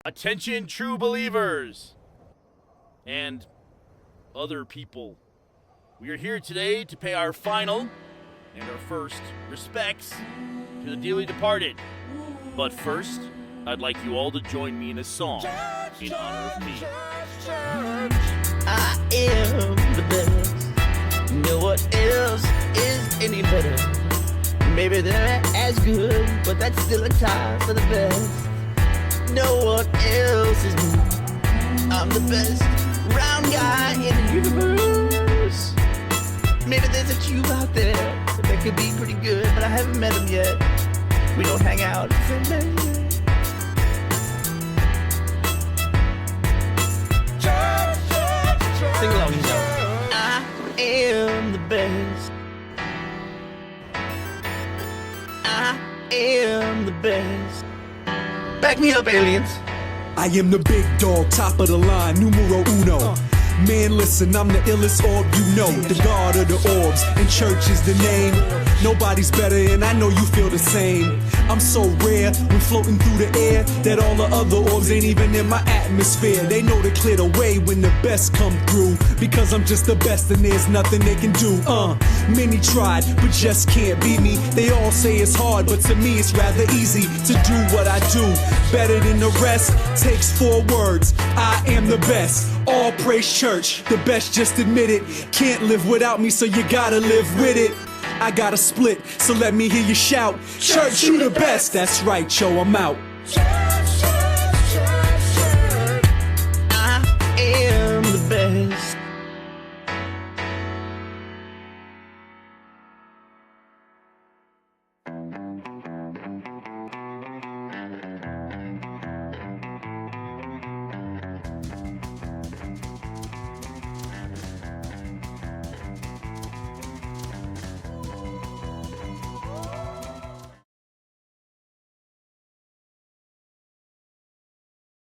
Attention, true believers and other people. We are here today to pay our final and our first respects to the dearly departed. But first, I'd like you all to join me in a song in honor of me. I am the best. No one else is any better. Maybe they're as good, but that's still a tie for the best. No one else is me. I'm the best round guy in the universe. Maybe there's a cube out there that could be pretty good, but I haven't met him yet. We don't hang out for a minute. Sing along, you know. I am the best. I am the best. Back me up, aliens. I am the big dog, top of the line, numero uno. Man, listen, I'm the illest orb you know. The god of the orbs, and church is the name. Nobody's better, and I know you feel the same. I'm so rare when floating through the air that all the other orbs ain't even in my atmosphere. They know to clear the way when the best come through, because I'm just the best and there's nothing they can do. Many tried, but just can't beat me. They all say it's hard, but to me it's rather easy to do what I do. Better than the rest, takes 4 words. I am the best. All praise church, the best, just admit it. Can't live without me, so you gotta live with it. I got a split, so let me hear you shout. Church, you the best. That's right, yo, I'm out. I am the best.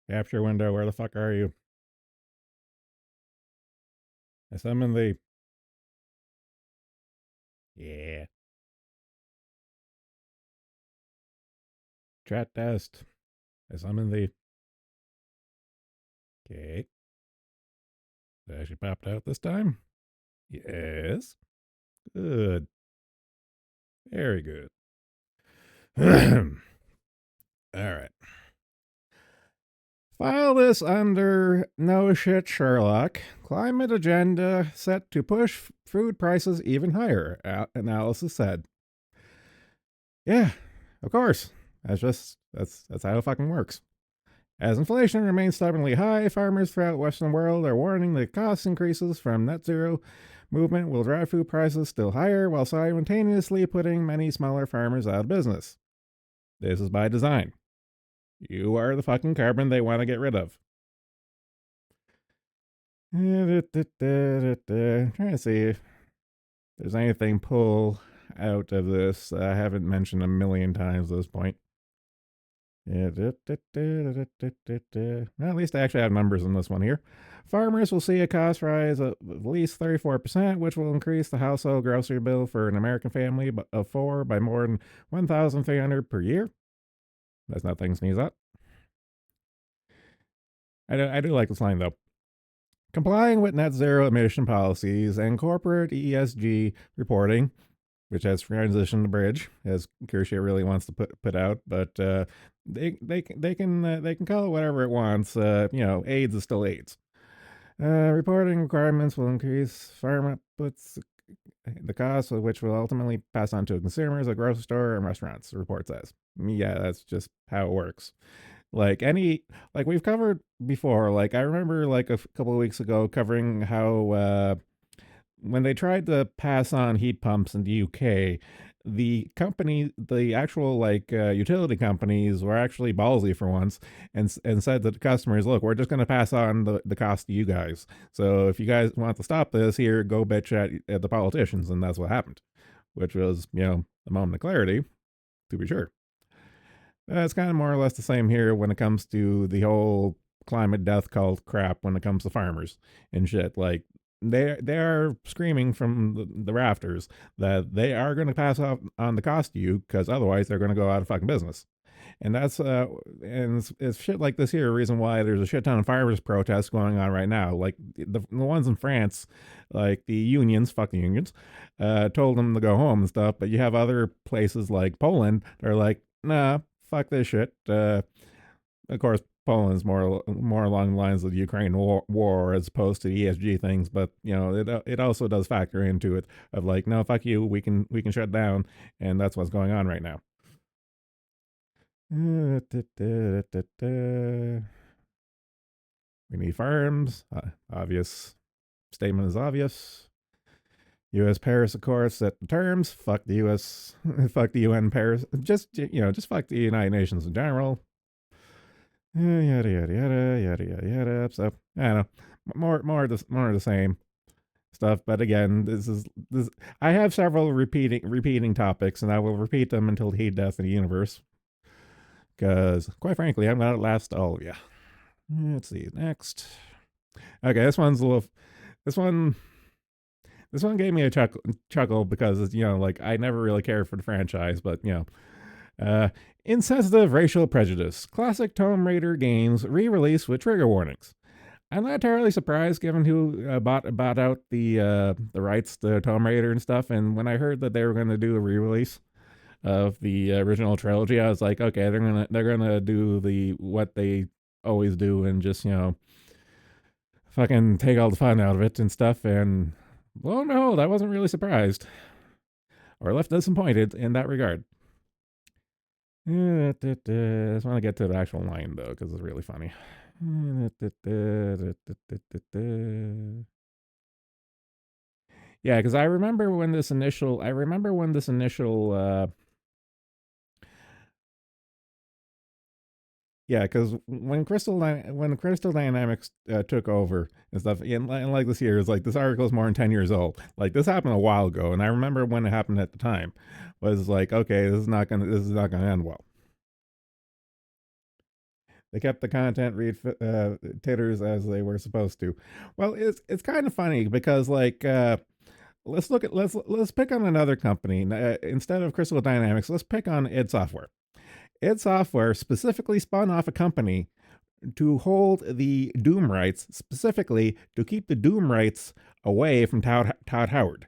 Capture window, where the fuck are you? I summon the... Yeah. Chat test. I summon the... Okay. It actually popped out this time? Yes. Good. Very good. Alright. File this under no shit Sherlock. Climate agenda set to push food prices even higher, analysis said. Yeah, of course. That's how it fucking works. As inflation remains stubbornly high, farmers throughout the Western world are warning that cost increases from net zero movement will drive food prices still higher while simultaneously putting many smaller farmers out of business. This is by design. You are the fucking carbon they want to get rid of. Trying to see if there's anything pull out of this I haven't mentioned a million times at this point. Well, at least I actually have numbers in this one here. Farmers will see a cost rise of at least 34%, which will increase the household grocery bill for an American family of 4 by more than $1,300 per year. That's nothing to sneeze at. I do like this line, though. Complying with net zero emission policies and corporate ESG reporting, which has transitioned the bridge, as Kershia really wants to put out, but they can call it whatever it wants. AIDS is still AIDS. Reporting requirements will increase farm outputs, the cost of which will ultimately pass on to consumers at grocery store and restaurants, the report says. Yeah, that's just how it works. Like we've covered before, like I remember like a couple of weeks ago covering how when they tried to pass on heat pumps in the UK, the actual utility companies were actually ballsy for once and said to the customers, look, we're just going to pass on the cost to you guys. So if you guys want to stop this, here, go bitch at the politicians. And that's what happened, which was, a moment of clarity, to be sure. It's kind of more or less the same here when it comes to the whole climate death cult crap when it comes to farmers and shit. Like, they are screaming from the rafters that they are going to pass off on the cost to you because otherwise they're going to go out of fucking business. And that's and it's shit like this here. A reason why there's a shit ton of farmers protests going on right now. Like the ones in France, like the unions, fuck the unions, told them to go home and stuff. But you have other places like Poland that are like, nah, fuck this shit. Of course, Poland's more along the lines of the Ukraine war as opposed to the ESG things, but it also does factor into it of like, no, fuck you, we can shut down, and that's what's going on right now. We need farms. Obvious statement is obvious. U.S. Paris Accord set the terms. Fuck the U.S. Fuck the UN Paris. Just fuck the United Nations in general. Yada yada yada yada yada yada. So I don't know. More of the same stuff. But again, this. I have several repeating topics, and I will repeat them until the heat death of the universe. Because quite frankly, I'm gonna last all of you. Let's see next. Okay, this one's a little. This one gave me a chuckle because like I never really cared for the franchise, but insensitive racial prejudice. Classic Tomb Raider games re-release with trigger warnings. I'm not entirely surprised given who bought out the rights to Tomb Raider and stuff. And when I heard that they were going to do a re-release of the original trilogy, I was like, okay, they're gonna do what they always do and just fucking take all the fun out of it and stuff. And lo and behold, I wasn't really surprised or left disappointed in that regard. I just want to get to the actual line though, because it's really funny. Yeah, because I remember when this initial. Yeah, because when Crystal Dynamics took over and stuff, and like this year, it's like this article is more than 10 years old. Like this happened a while ago, and I remember when it happened at the time. Was like, okay, this is not gonna end well. They kept the content read titters as they were supposed to. Well, it's kind of funny because like let's pick on another company instead of Crystal Dynamics. Let's pick on id Software. id Software specifically spun off a company to hold the Doom rights, specifically to keep the Doom rights away from Todd Howard.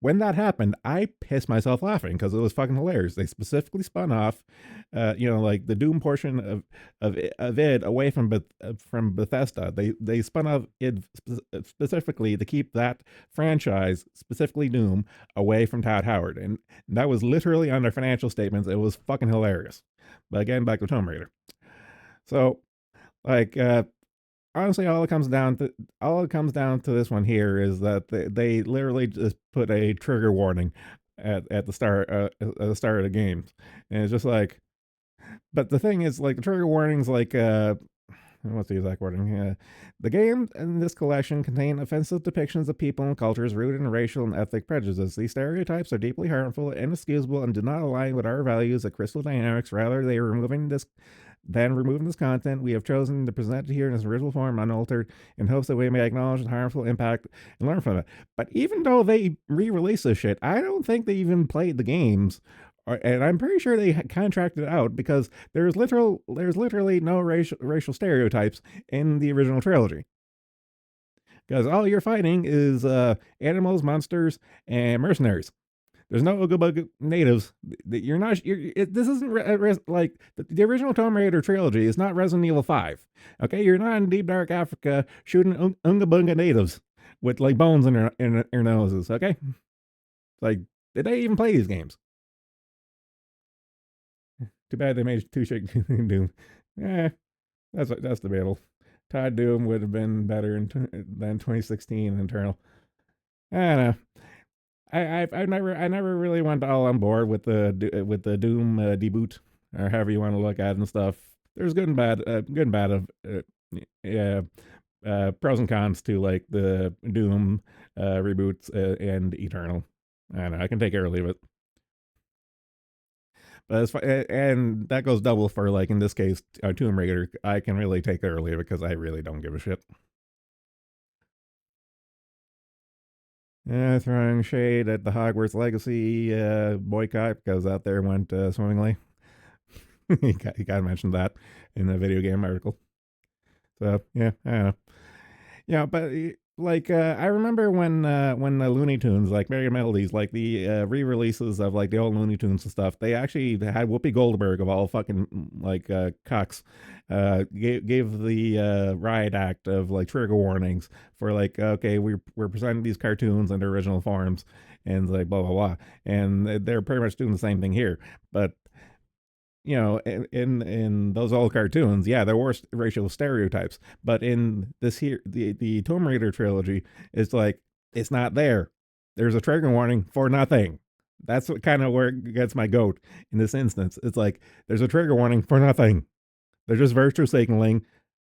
When that happened, I pissed myself laughing because it was fucking hilarious. They specifically spun off, like the Doom portion of id away from Bethesda. They spun off id specifically to keep that franchise, specifically Doom, away from Todd Howard, and that was literally on their financial statements. It was fucking hilarious. But again, back to Tomb Raider. So, like, honestly, all it comes down to this one here is that they literally just put a trigger warning at the start of the game, and it's just like. But the thing is, like, the trigger warnings, like, what's the exact wording? The game and this collection contain offensive depictions of people and cultures rooted in racial and ethnic prejudice. These stereotypes are deeply harmful, inexcusable, and do not align with our values at Crystal Dynamics. Rather, they are removing this content, we have chosen to present it here in its original form, unaltered, in hopes that we may acknowledge the harmful impact and learn from it. But even though they re-release this shit, I don't think they even played the games. And I'm pretty sure they contracted out because there's literally no racial stereotypes in the original trilogy. Because all you're fighting is animals, monsters, and mercenaries. There's no Ooga Booga natives. You're not. This isn't like the original Tomb Raider trilogy is not Resident Evil 5. Okay, you're not in deep dark Africa shooting Ooga Booga natives with like bones in their noses. Okay, like did they even play these games? Too bad they made two shit Doom. That's debatable. Todd Doom would have been better than 2016 internal. I don't know. I never really went all on board with the Doom deboot or however you want to look at it and stuff. There's good and bad of pros and cons to like the Doom reboots and Eternal. I don't know. I can take it or leave it. But and that goes double for like in this case Tomb Raider. I can really take it or leave it because I really don't give a shit. Throwing shade at the Hogwarts Legacy boycott because that there went swimmingly. He got mentioned that in the video game article. So yeah, I don't know. Yeah, but like I remember when the Looney Tunes, like Merry Melodies, like the re-releases of like the old Looney Tunes and stuff, they actually had Whoopi Goldberg of all fucking like cocks, gave the riot act of like trigger warnings for like okay we're presenting these cartoons in their original forms and like blah blah blah, and they're pretty much doing the same thing here, but in those old cartoons, yeah, there were racial stereotypes, but in this here, the Tomb Raider trilogy, it's like it's not there. There's a trigger warning for nothing. That's what kind of where it gets my goat in this instance. It's like there's a trigger warning for nothing. They're just virtue signaling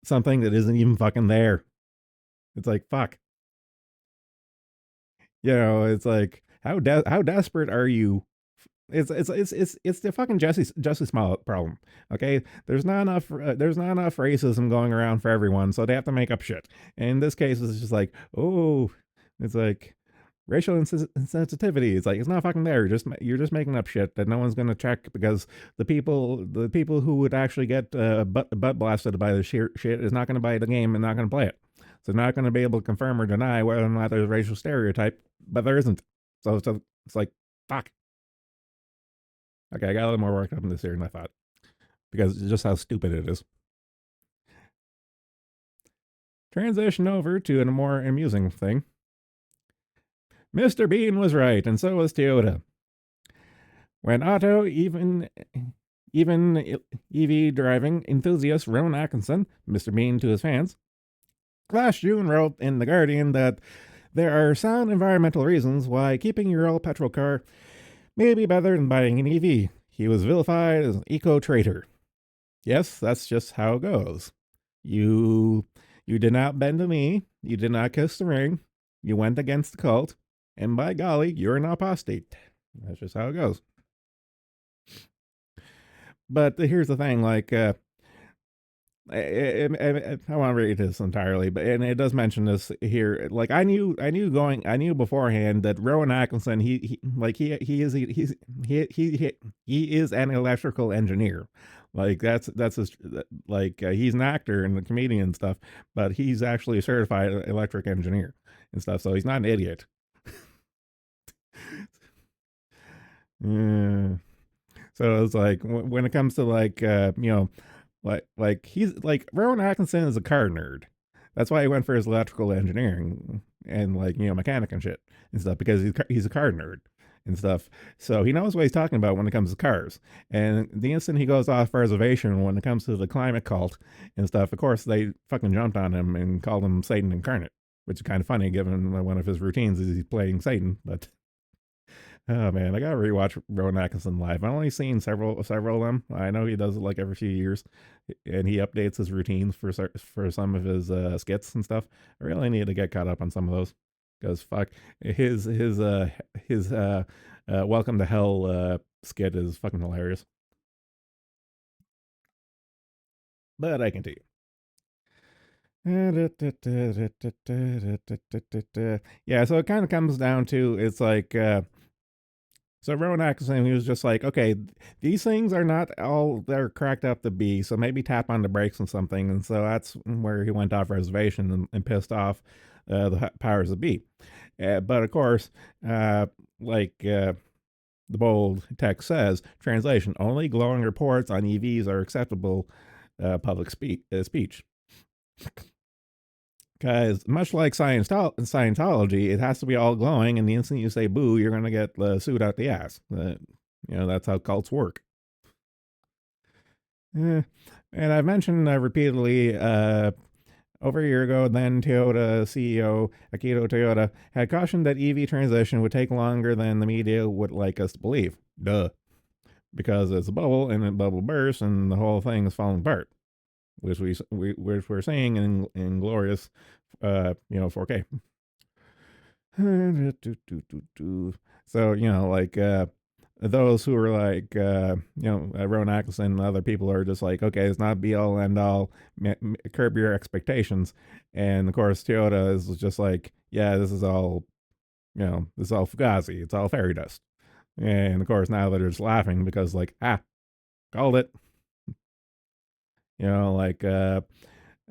something that isn't even fucking there. It's like fuck. It's like how desperate are you? It's the fucking Jesse Smollett problem. Okay, there's not enough racism going around for everyone, so they have to make up shit. And in this case, it's just like it's like racial insensitivity. It's like it's not fucking there. You're just making up shit that no one's gonna check because the people who would actually get butt blasted by the shit is not gonna buy the game and not gonna play it. So they're not gonna be able to confirm or deny whether or not there's a racial stereotype, but there isn't. So it's like fuck. Okay, I got a little more worked up in this here than I thought because just how stupid it is. Transition over to a more amusing thing. Mr. Bean was right, and so was Toyota. When even EV driving enthusiast Rowan Atkinson, Mr. Bean to his fans, last June wrote in The Guardian that there are sound environmental reasons why keeping your old petrol car may be better than buying an EV. He was vilified as an eco-traitor. Yes, that's just how it goes. You did not bend the knee. You did not kiss the ring. You went against the cult. And by golly, you're an apostate. That's just how it goes. But here's the thing, like, I want to read this entirely, but and it does mention this here. Like I knew beforehand that Rowan Atkinson, he is an electrical engineer. Like that's his like he's an actor and a comedian and stuff, but he's actually a certified electric engineer and stuff. So he's not an idiot. Yeah. So it's like when it comes to like like he's like Rowan Atkinson is a car nerd. That's why he went for his electrical engineering and like mechanic and shit and stuff because he's a car nerd and stuff. So he knows what he's talking about when it comes to cars. And the instant he goes off reservation when it comes to the climate cult and stuff, of course they fucking jumped on him and called him Satan incarnate, which is kind of funny given one of his routines is he's playing Satan, but. Oh man, I gotta rewatch Rowan Atkinson live. I've only seen several of them. I know he does it like every few years, and he updates his routines for some of his skits and stuff. I really need to get caught up on some of those because fuck, his Welcome to Hell skit is fucking hilarious. But I continue. Yeah, so it kind of comes down to it's like. So Rowan Atkinson, he was just like, okay, these things are not all they're cracked up to be, so maybe tap on the brakes on something. And so that's where he went off reservation and pissed off the powers that be. But of course, the bold text says, translation, only glowing reports on EVs are acceptable public speech. Because much like Scientology, it has to be all glowing, and the instant you say boo, you're going to get sued out the ass. That's how cults work. And I've mentioned repeatedly over a year ago, then Toyota CEO Akito Toyoda had cautioned that EV transition would take longer than the media would like us to believe. Duh. Because it's a bubble, and the bubble bursts, and the whole thing is falling apart. Which we're seeing in glorious 4K. So like those who are like Rowan Atkinson and other people are just like, okay, it's not be all end all, curb your expectations. And of course Toyota is just like, yeah, this is all This is all fugazi. It's all fairy dust. And of course, now they're just laughing because, like, called it. Like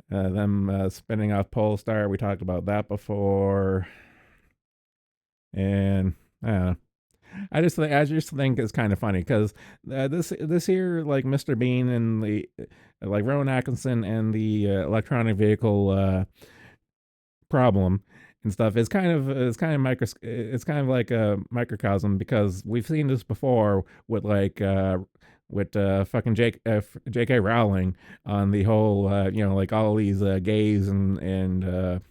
them spinning off Polestar. We talked about that before. And I just think it's kind of funny because this here, like Mr. Bean and the like Rowan Atkinson and the electronic vehicle problem and stuff is kind of it's kind of like a microcosm, because we've seen this before with fucking J.K. Rowling on the whole like all these gays and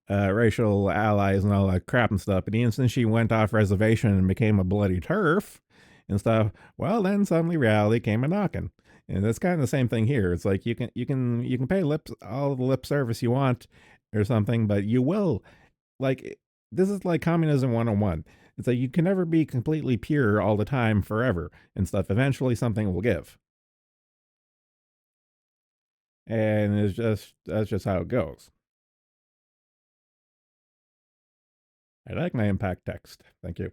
racial allies and all that crap and stuff. But the instant she went off reservation and became a bloody turf and stuff, well, then suddenly reality came a knocking. And that's kind of the same thing here. It's like you can pay all the lip service you want or something, but you will, like, this is like communism 101. It's like you can never be completely pure all the time forever and stuff. Eventually something will give. And that's just how it goes. I like my impact text. Thank you.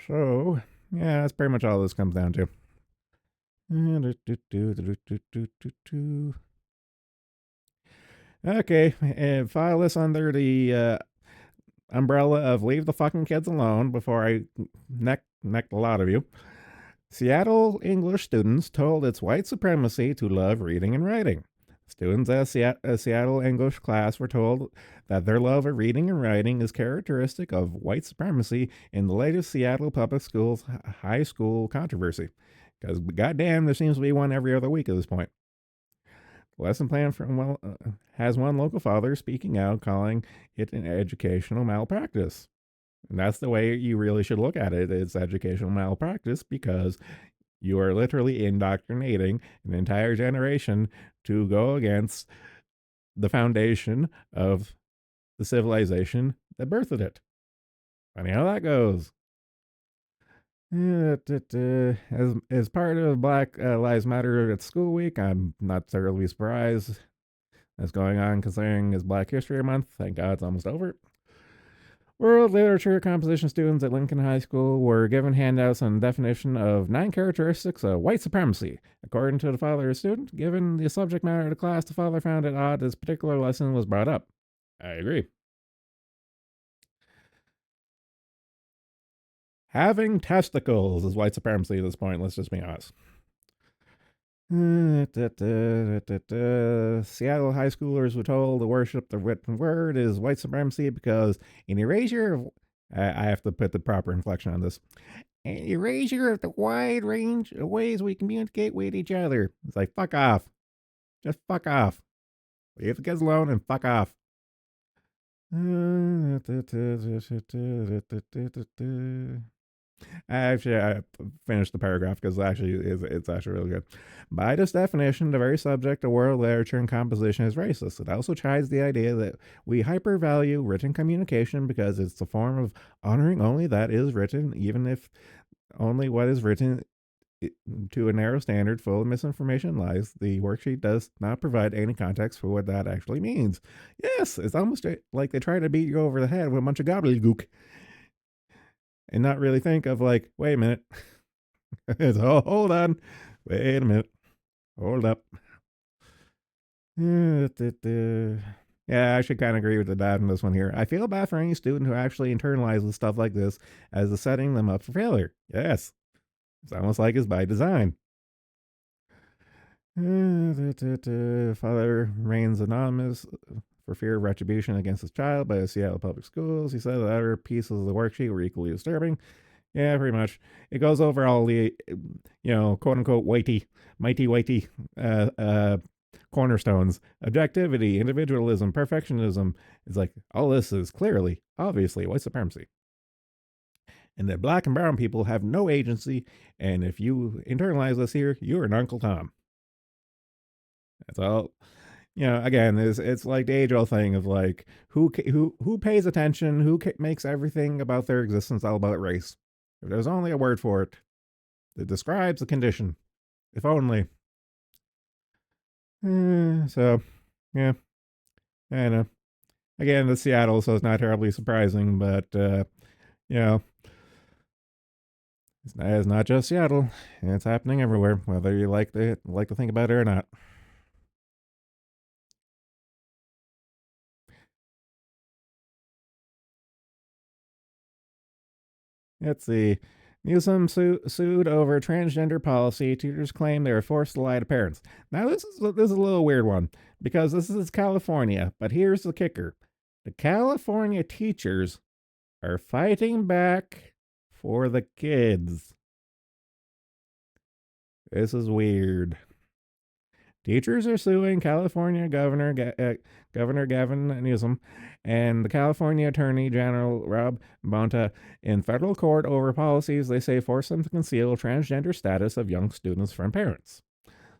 So, yeah, that's pretty much all this comes down to. Okay, and file this under the umbrella of leave the fucking kids alone before I neck a lot of you. Seattle English students told it's white supremacy to love reading and writing. Students at a Seattle English class were told that their love of reading and writing is characteristic of white supremacy in the latest Seattle Public Schools high school controversy. Because goddamn, there seems to be one every other week at this point. The lesson plan has one local father speaking out, calling it an educational malpractice. And that's the way you really should look at it. It's educational malpractice because you are literally indoctrinating an entire generation to go against the foundation of the civilization that birthed it. Funny how that goes. As part of Black Lives Matter at School Week, I'm not terribly surprised that's going on considering it's Black History Month. Thank God it's almost over. World literature composition students at Lincoln High School were given handouts on the definition of 9 characteristics of white supremacy. According to the father of the student, given the subject matter of the class, the father found it odd this particular lesson was brought up. I agree. Having testicles is white supremacy at this point, let's just be honest. Seattle high schoolers were told to worship the written word is white supremacy because an erasure of... I have to put the proper inflection on this. An erasure of the wide range of ways we communicate with each other. It's like, fuck off. Just fuck off. Leave the kids alone and fuck off. Actually, I finished the paragraph because it's actually really good. By this definition, the very subject of world literature and composition is racist. It also chides the idea that we hypervalue written communication because it's a form of honoring only that is written, even if only what is written to a narrow standard full of misinformation and lies. The worksheet does not provide any context for what that actually means. Yes, it's almost like they try to beat you over the head with a bunch of gobbledygook and not really think of, like, wait a minute. Hold on. Wait a minute. Hold up. Yeah, I should kind of agree with the dad in this one here. I feel bad for any student who actually internalizes stuff like this as a setting them up for failure. Yes. It's almost like it's by design. Father remains anonymous for fear of retribution against his child by the Seattle Public Schools. He said that other pieces of the worksheet were equally disturbing. Yeah, pretty much. It goes over all the, quote unquote, mighty, cornerstones: objectivity, individualism, perfectionism. It's like, all this is clearly, obviously, white supremacy. And that black and brown people have no agency. And if you internalize this here, you're an Uncle Tom. That's all. Again, it's like the age-old thing of, like, who pays attention, who makes everything about their existence all about race. If there's only a word for it that describes a condition, if only. So, yeah, I know. Again, it's Seattle, so it's not terribly surprising, but you know, it's not just Seattle. It's happening everywhere, whether you like to think about it or not. Let's see. Newsom sued over transgender policy. Teachers claim they were forced to lie to parents. Now this is a little weird one because this is California, but here's the kicker: the California teachers are fighting back for the kids. This is weird. Teachers are suing California Governor Gavin Newsom and the California Attorney General Rob Bonta in federal court over policies they say force them to conceal transgender status of young students from parents.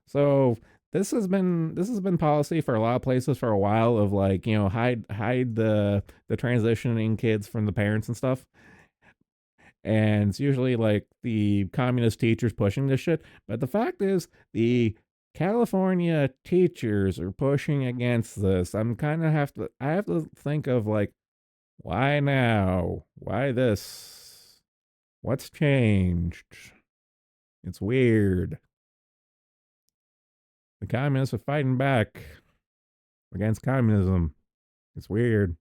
So this has been policy for a lot of places for a while of like, hide the transitioning kids from the parents and stuff. And it's usually like the communist teachers pushing this shit. But the fact is, the California teachers are pushing against this. I have to think of like, why now? Why this? What's changed? It's weird. The communists are fighting back against communism. It's weird.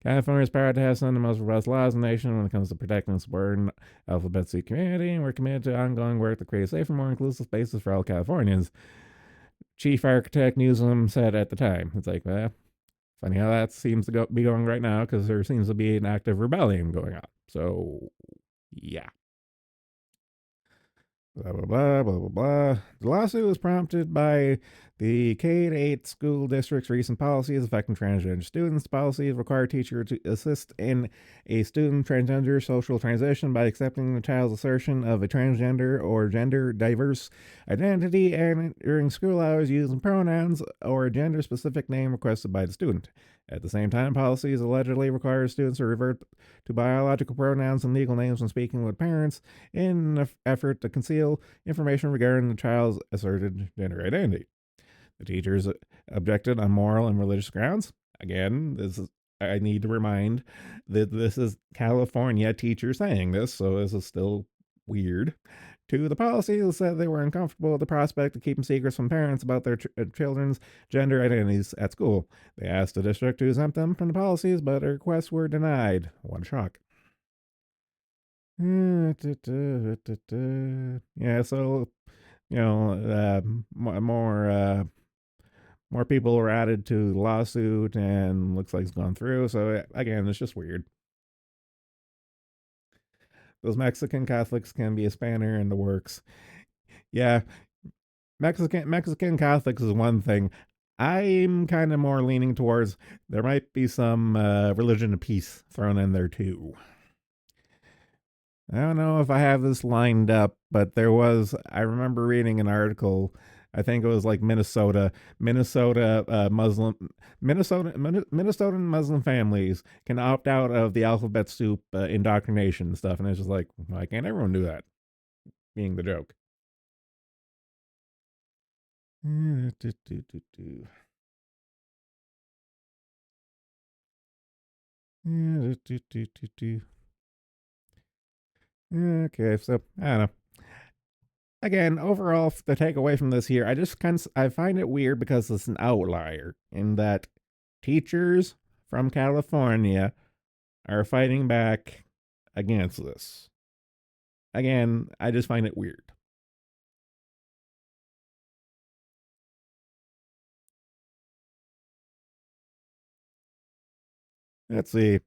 California is proud to have some of the most robust laws in the nation when it comes to protecting and supporting the Alphabet Soup community, and we're committed to ongoing work to create a safer, more inclusive spaces for all Californians. Chief Architect Newsom said at the time. It's like, well, funny how that seems to be going right now because there seems to be an active rebellion going on. So, yeah. Blah, blah, blah, blah, blah, blah. The lawsuit was prompted by the K-8 school district's recent policies affecting transgender students. Policies require teachers to assist in a student transgender social transition by accepting the child's assertion of a transgender or gender diverse identity and during school hours using pronouns or a gender specific name requested by the student. At the same time, policies allegedly require students to revert to biological pronouns and legal names when speaking with parents in an effort to conceal information regarding the child's asserted gender identity. The teachers objected on moral and religious grounds. Again, I need to remind that this is California teachers saying this, so this is still weird. To the policies said they were uncomfortable with the prospect of keeping secrets from parents about their children's gender identities at school. They asked the district to exempt them from the policies, but their requests were denied. What a shock. Yeah, so, more people were added to the lawsuit and looks like it's gone through. So, again, it's just weird. Those Mexican Catholics can be a spanner in the works. Yeah, Mexican Catholics is one thing. I'm kind of more leaning towards there might be some religion of peace thrown in there too. I don't know if I have this lined up, but I remember reading an article. I think it was like Minnesotan Muslim families can opt out of the alphabet soup indoctrination stuff, and it's just like, why can't everyone do that? Being the joke. Okay, so I don't know. Again, overall, the takeaway from this here, I find it weird because it's an outlier in that teachers from California are fighting back against this. Again, I just find it weird. Let's see.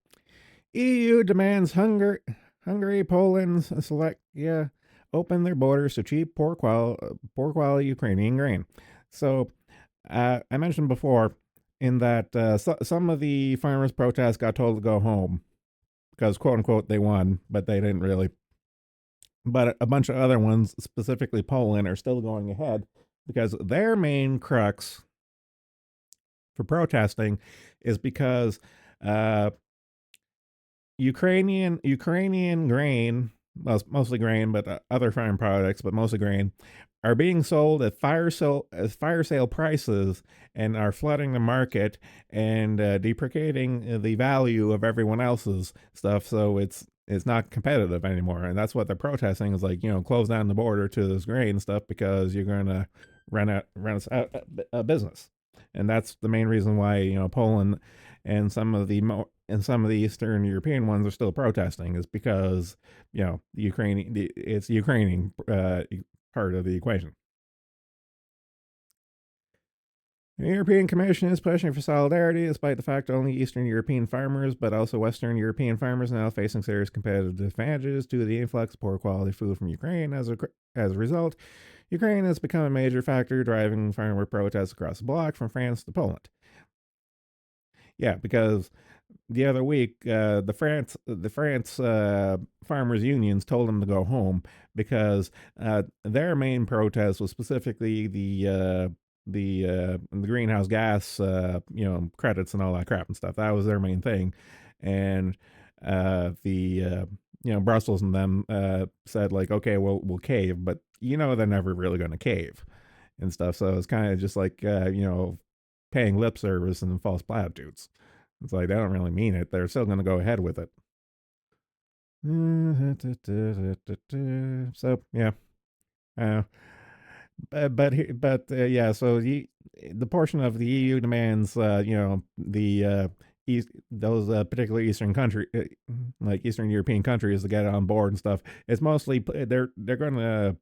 EU demands Hungary, Poland, Slovakia open their borders to cheap, poor quality Ukrainian grain. So, I mentioned before in that some of the farmers' protests got told to go home because, quote unquote, they won, but they didn't really. But a bunch of other ones, specifically Poland, are still going ahead because their main crux for protesting is because Ukrainian grain mostly grain, but other farm products, but mostly grain, are being sold at fire sale prices and are flooding the market and depreciating the value of everyone else's stuff. So it's not competitive anymore, and that's what they're protesting. Is like, close down the border to this grain stuff because you're gonna run us out of business, and that's the main reason why Poland and some of the Eastern European ones are still protesting, is because it's the Ukrainian part of the equation. The European Commission is pushing for solidarity, despite the fact only Eastern European farmers, but also Western European farmers, now facing serious competitive disadvantages due to the influx of poor quality food from Ukraine. As a result, Ukraine has become a major factor driving farmer protests across the bloc from France to Poland. Yeah, because the other week, the France farmers unions told them to go home because their main protest was specifically the greenhouse gas credits and all that crap and stuff. That was their main thing, and the Brussels and them said like, okay, we'll cave, but they're never really going to cave and stuff. So it's kind of just like paying lip service and false platitudes. It's like they don't really mean it. They're still going to go ahead with it. So yeah, yeah. So the portion of the EU demands, the those particular Eastern country, like Eastern European countries, to get on board and stuff. It's mostly they're going to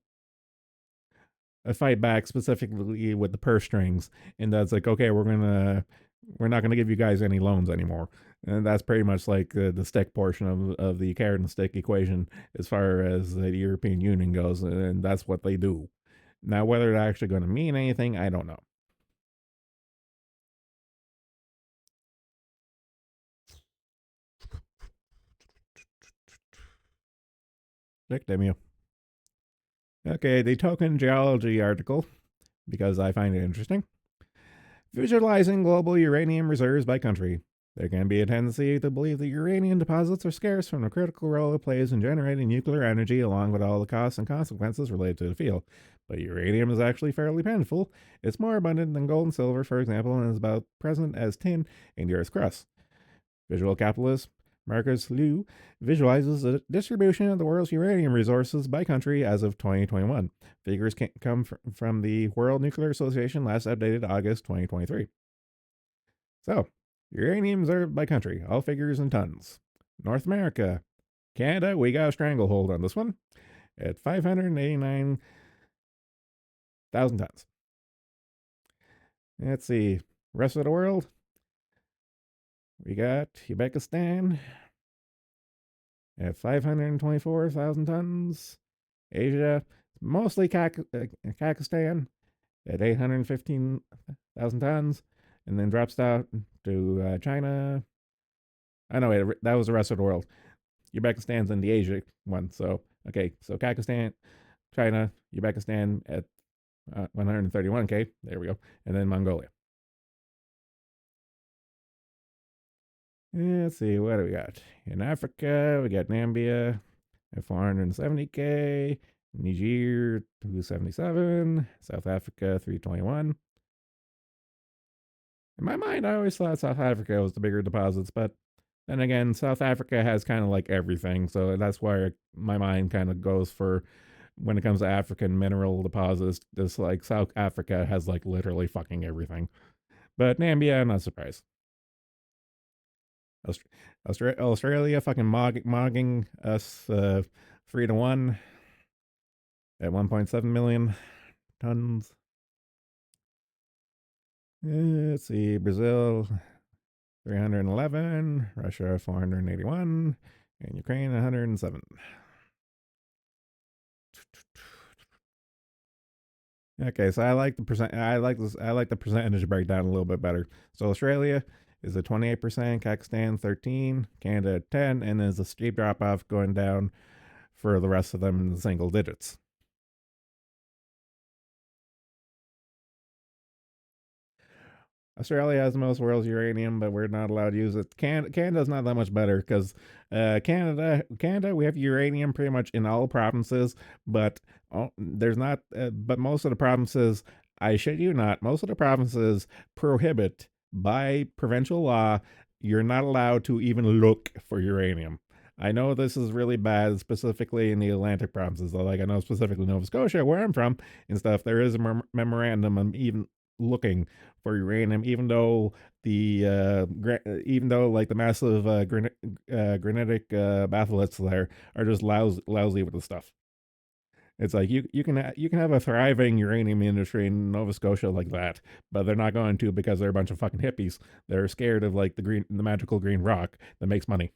fight back specifically with the purse strings, and that's like, okay, we're not gonna give you guys any loans anymore, and that's pretty much like the stick portion of the carrot and stick equation as far as the European Union goes, and that's what they do. Now, whether it's actually going to mean anything, I don't know. Damn you. Okay, the token geology article, because I find it interesting. Visualizing global uranium reserves by country. There can be a tendency to believe that uranium deposits are scarce from the critical role it plays in generating nuclear energy, along with all the costs and consequences related to the field. But uranium is actually fairly plentiful. It's more abundant than gold and silver, for example, and is about present as tin in the Earth's crust. Visual capitalist Marcus Liu visualizes the distribution of the world's uranium resources by country as of 2021. Figures come from the World Nuclear Association, last updated August 2023. So, uranium reserved by country, all figures in tons. North America. Canada, we got a stranglehold on this one at 589,000 tons. Let's see. Rest of the world. We got Uzbekistan at 524,000 tons. Asia, mostly Kazakhstan at 815,000 tons. And then drops down to China. I know, wait, that was the rest of the world. Uzbekistan's in the Asia one. So, okay, so Kazakhstan, China, Uzbekistan at 131K. There we go. And then Mongolia. Let's see, what do we got? In Africa, we got Namibia at 470K, Niger 277, South Africa 321. In my mind, I always thought South Africa was the bigger deposits, but then again, South Africa has kind of like everything, so that's why my mind kind of goes for, when it comes to African mineral deposits, just like South Africa has like literally fucking everything. But Namibia, I'm not surprised. Australia fucking mogging us 3-1 at 1.7 million tons. Let's see, Brazil 311, Russia 481, and Ukraine 107. Okay, so I like the percentage breakdown a little bit better. So Australia is a 28%, Kazakhstan 13, Canada 10, and there's a steep drop off going down for the rest of them in the single digits. Australia has the most world's uranium, but we're not allowed to use it. Canada's not that much better because Canada, we have uranium pretty much in all provinces, but there's not. But most of the provinces, I shit you not, most of the provinces prohibit by provincial law. You're not allowed to even look for uranium. I know this is really bad, specifically in the Atlantic provinces. Like I know specifically Nova Scotia, where I'm from, and stuff. There is a memorandum on even looking for uranium, even though even though like the massive granitic batholiths there are just lousy with the stuff. It's like you can have a thriving uranium industry in Nova Scotia like that, but they're not going to because they're a bunch of fucking hippies. They're scared of like the magical green rock that makes money.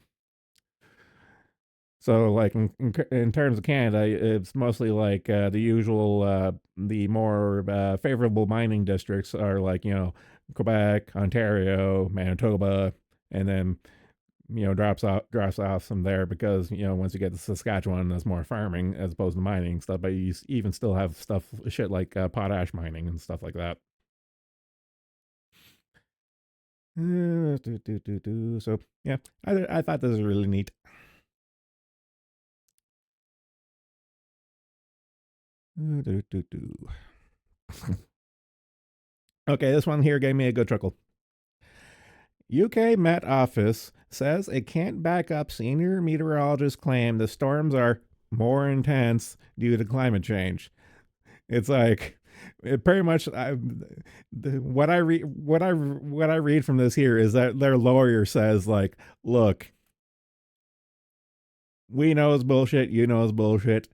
So, like in terms of Canada, it's mostly like the usual, the more favorable mining districts are like Quebec, Ontario, Manitoba, and then drops off from there because once you get to Saskatchewan, there's more farming as opposed to mining stuff. But you even still have stuff shit like potash mining and stuff like that. So yeah, I thought this was really neat. Okay, this one here gave me a good chuckle. UK Met Office says it can't back up senior meteorologist claim the storms are more intense due to climate change. It's like it pretty much what I read from this here is that their lawyer says like, look, we know it's bullshit, you know it's bullshit.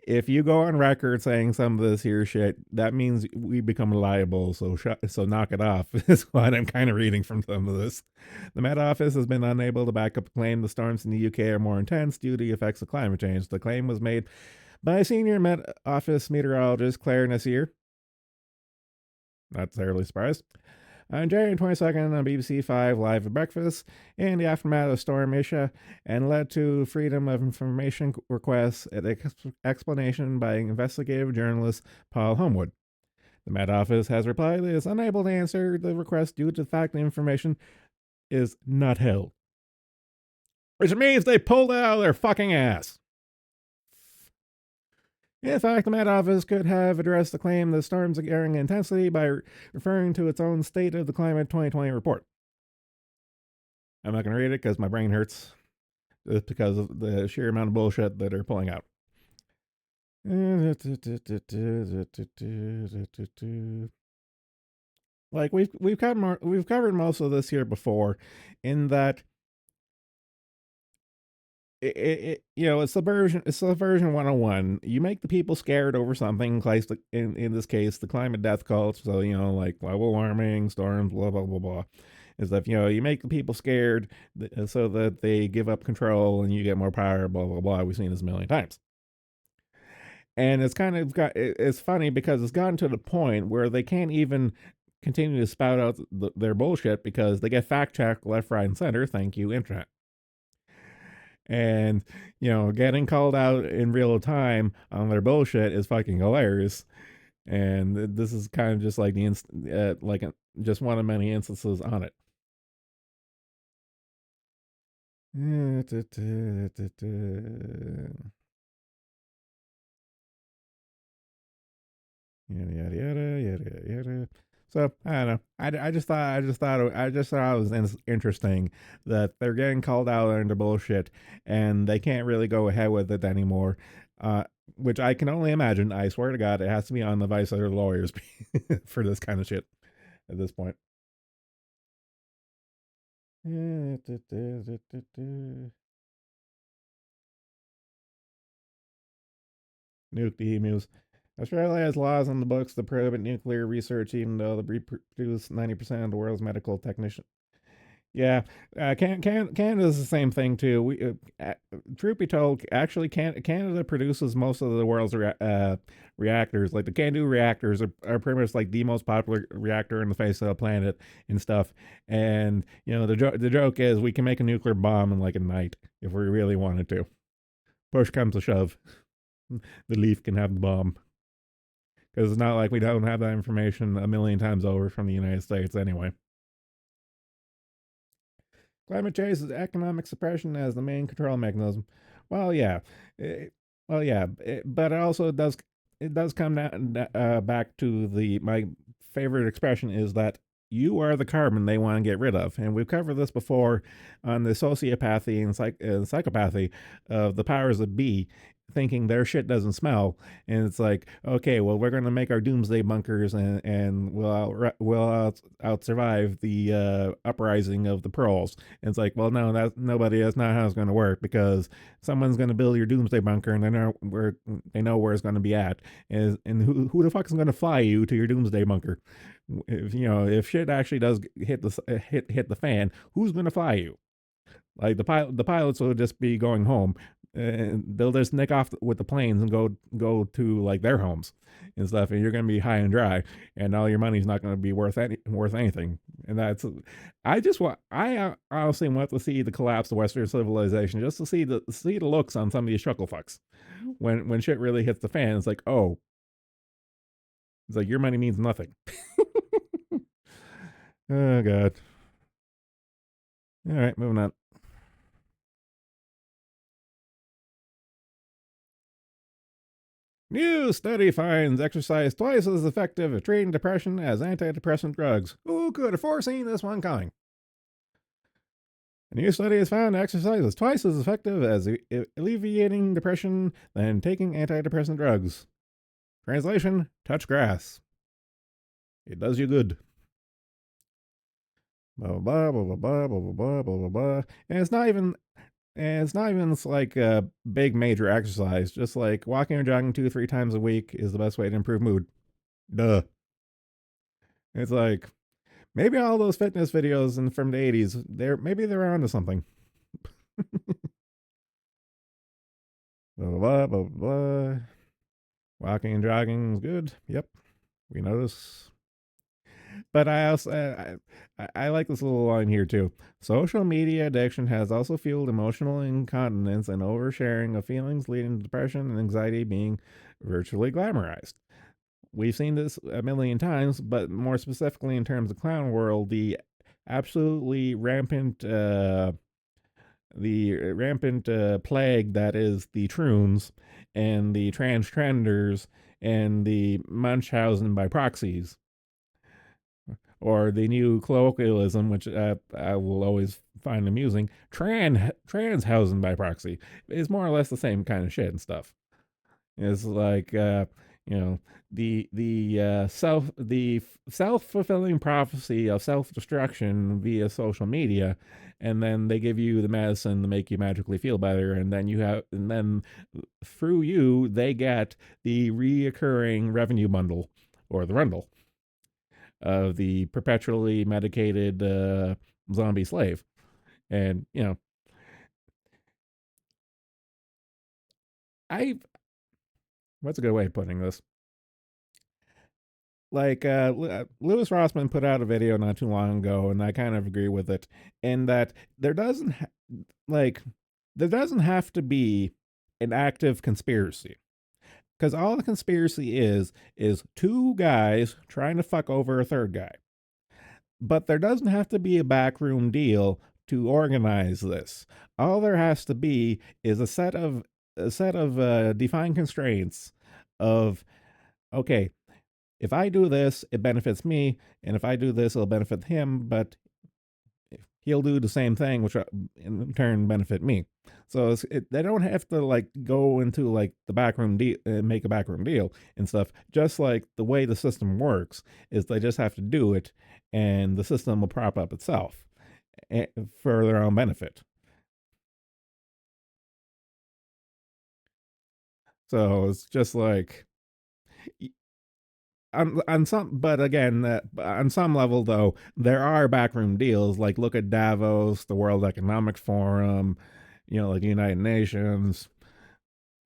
If you go on record saying some of this here shit, that means we become liable. So knock it off. Is what I'm kind of reading from some of this. The Met Office has been unable to back up a claim the storms in the UK are more intense due to the effects of climate change. The claim was made by senior Met Office meteorologist Claire Nasir. Not terribly surprised. On January 22nd on BBC 5 Live at Breakfast, in the aftermath of Storm Isha, and led to Freedom of Information requests and explanation by investigative journalist Paul Homewood. The Met Office has replied it is unable to answer the request due to the fact the information is not held. Which means they pulled it out of their fucking ass. In fact, the Met Office could have addressed the claim that storms are varying intensity by referring to its own State of the Climate 2020 report. I'm not going to read it because my brain hurts. Just because of the sheer amount of bullshit that they're pulling out. Like we've covered most of this here before, in that it's subversion 101. You make the people scared over something, like in this case the climate death cult. So like global warming, storms, blah blah blah blah. Is that you make the people scared so that they give up control and you get more power, blah blah blah. We've seen this a million times. And it's funny because it's gotten to the point where they can't even continue to spout out their bullshit because they get fact checked left, right, and center. Thank you, internet. And getting called out in real time on their bullshit is fucking hilarious. And this is kind of just like just one of many instances on it. Yada yada yada yada. So I don't know. I just thought it was interesting that they're getting called out under bullshit, and they can't really go ahead with it anymore. Which I can only imagine. I swear to God, it has to be on the advice of their lawyers for this kind of shit at this point. Nuke the emus. Australia has laws on the books that prohibit nuclear research, even though they produce 90% of the world's medical technicians. Yeah, Canada's the same thing too. Truth be told, actually, Canada produces most of the world's reactors. Like the CANDU reactors are pretty much like the most popular reactor in the face of the planet and stuff. And the joke is we can make a nuclear bomb in like a night if we really wanted to. Push comes to shove, the Leaf can have the bomb. because it's not like we don't have that information a million times over from the United States anyway. Climate change is economic suppression as the main control mechanism. Well, yeah, Eh, but it also does come down, back to the my favorite expression is that you are the carbon they want to get rid of, and we've covered this before on the sociopathy and psychopathy of the powers that be thinking their shit doesn't smell, and it's like, okay, well, we're going to make our doomsday bunkers, and we'll out survive the uprising of the pearls. And it's like, well, no, that's not how it's going to work, because someone's going to build your doomsday bunker, and they know where it's going to be at, and who the fuck is going to fly you to your doomsday bunker? If shit actually does hit the fan, who's going to fly you? Like the pilots will just be going home, and they'll just nick off with the planes and go to like their homes and stuff, and you're going to be high and dry, and all your money's not going to be worth anything. And I honestly want to see the collapse of Western civilization, just to see the looks on some of these chuckle fucks when shit really hits the fan. It's like, oh, it's like your money means nothing. Oh god. All right, moving on. New study finds exercise twice as effective at treating depression as antidepressant drugs. Who could have foreseen this one coming? A new study has found exercise is twice as effective as alleviating depression than taking antidepressant drugs. Translation: touch grass. It does you good. Blah blah blah blah blah blah blah blah blah blah. And it's not even like a big major exercise. Just like walking or jogging 2-3 times a week is the best way to improve mood. Duh. It's like maybe all those fitness videos from the 80s, they're onto something. Blah blah blah blah blah. Walking and jogging is good. Yep, we notice. But I also I like this little line here too. Social media addiction has also fueled emotional incontinence and oversharing of feelings, leading to depression and anxiety being virtually glamorized. We've seen this a million times, but more specifically in terms of clown world, absolutely rampant plague that is the troons and the trenders and the Munchausen by proxies, or the new colloquialism, which I will always find amusing, transhausen by proxy, is more or less the same kind of shit and stuff. It's like the self-fulfilling prophecy of self-destruction via social media, and then they give you the medicine to make you magically feel better, and then through you they get the reoccurring revenue bundle, or the rundle, of the perpetually medicated zombie slave. And I what's a good way of putting this? Like Lewis Rossman put out a video not too long ago, and I kind of agree with it, in that there doesn't have to be an active conspiracy, because all the conspiracy is two guys trying to fuck over a third guy. But there doesn't have to be a backroom deal to organize this. All there has to be is a set of defined constraints of, okay, if I do this, it benefits me, and if I do this, it'll benefit him, but he'll do the same thing, which in turn benefit me. So they don't have to like go into like the backroom deal, make a backroom deal and stuff. Just like the way the system works is they just have to do it, and the system will prop up itself for their own benefit. So it's just like on some, but again, on some level though, there are backroom deals. Like look at Davos, the World Economic Forum, like the United Nations,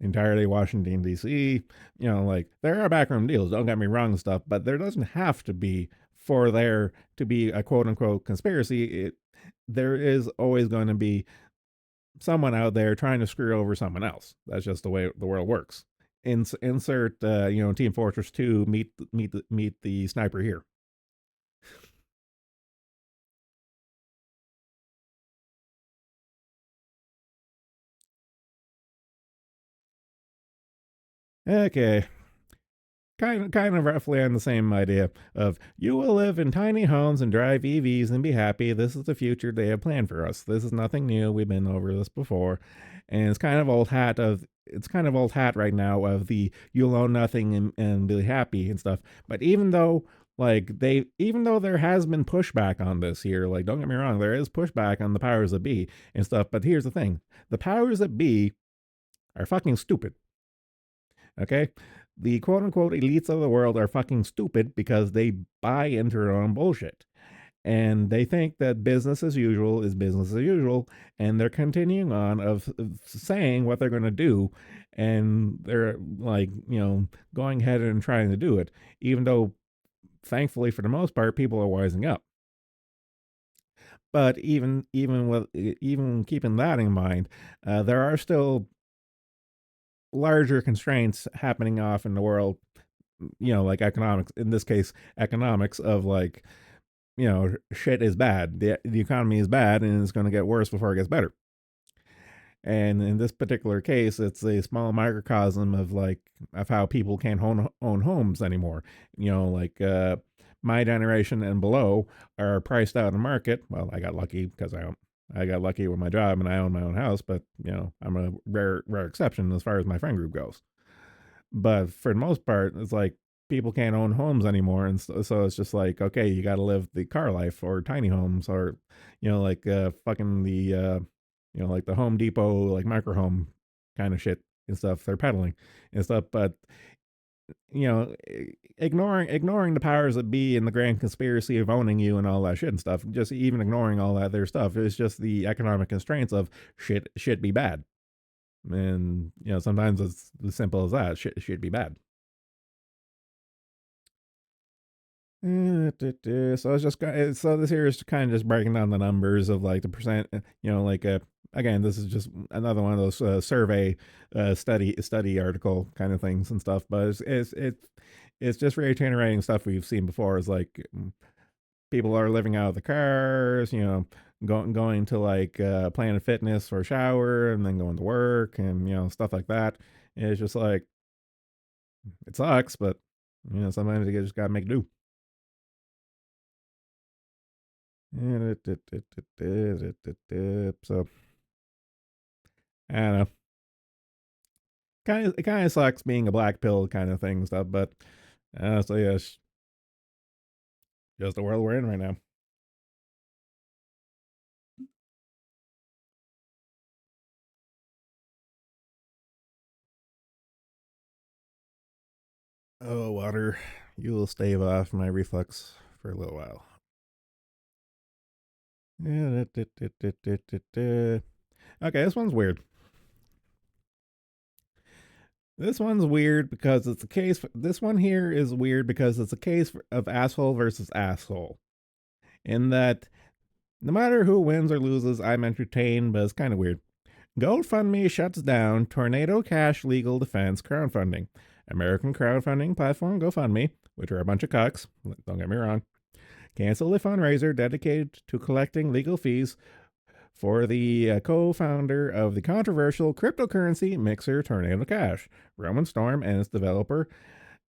entirely Washington D.C. Like there are backroom deals. Don't get me wrong and stuff, but there doesn't have to be for there to be a quote unquote conspiracy. There is always going to be someone out there trying to screw over someone else. That's just the way the world works. insert Team Fortress 2 meet the sniper here. Okay, kind of roughly on the same idea of you will live in tiny homes and drive EVs and be happy. This is the future they have planned for us. This is nothing new. We've been over this before, and it's kind of old hat right now of the you'll own nothing and be happy and stuff. But even though there has been pushback on this here, like don't get me wrong, there is pushback on the powers that be and stuff. But here's the thing: the powers that be are fucking stupid. Okay? The quote unquote elites of the world are fucking stupid because they buy into their own bullshit. And they think that business as usual is business as usual. And they're continuing on of saying what they're going to do. And they're like, going ahead and trying to do it. Even though, thankfully, for the most part, people are wising up. But even keeping that in mind, there are still larger constraints happening off in the world, like economics, in this case, economics of like, shit is bad. The economy is bad and it's going to get worse before it gets better. And in this particular case, it's a small microcosm of how people can't own homes anymore. My generation and below are priced out of the market. Well, I got lucky because I got lucky with my job and I own my own house, but I'm a rare exception as far as my friend group goes. But for the most part, it's like people can't own homes anymore, and so it's just like, okay, you got to live the car life or tiny homes or fucking the like the Home Depot like micro home kind of shit and stuff they're peddling and stuff. But ignoring the powers that be and the grand conspiracy of owning you and all that shit and stuff, just even ignoring all that their stuff, is just the economic constraints of shit be bad. And sometimes it's as simple as that. Shit be bad. So it's just so this here is kind of just breaking down the numbers of like the percent. Again, this is just another one of those survey study article kind of things and stuff. But it's just reiterating stuff we've seen before. Is like people are living out of the cars, going to like Planet Fitness for a shower and then going to work and stuff like that. And it's just like it sucks, but sometimes you just gotta make do. So I don't know. It kind of sucks being a black pill kind of thing stuff, but so yeah, just the world we're in right now. Oh, water, you will stave off my reflux for a little while. Okay, this one's weird. This one's weird because it's a case. This one here is weird because it's a case of asshole versus asshole. In that, no matter who wins or loses, I'm entertained, but it's kind of weird. GoFundMe shuts down Tornado Cash legal defense crowdfunding. American crowdfunding platform GoFundMe, which are a bunch of cucks, don't get me wrong, canceled a fundraiser dedicated to collecting legal fees for the co-founder of the controversial cryptocurrency mixer Tornado Cash, Roman Storm, and its developer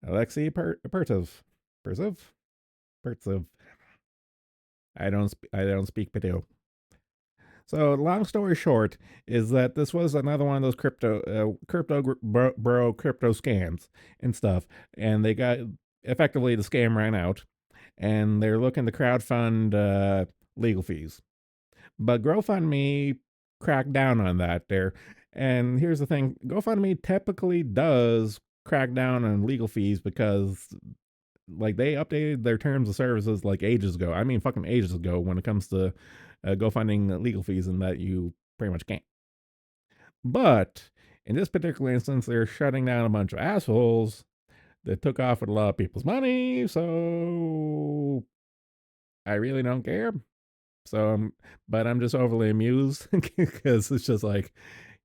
Alexei Pertsev. I don't speak Pideo. So, long story short, is that this was another one of those crypto scams and stuff, and they got effectively the scam ran out, and they're looking to crowdfund legal fees. But GoFundMe cracked down on that there. And here's the thing: GoFundMe typically does crack down on legal fees because like they updated their terms of services like ages ago. I mean, fucking ages ago when it comes to GoFundMe legal fees, and that you pretty much can't. But in this particular instance, they're shutting down a bunch of assholes that took off with a lot of people's money. So I really don't care. So, but I'm just overly amused because it's just like,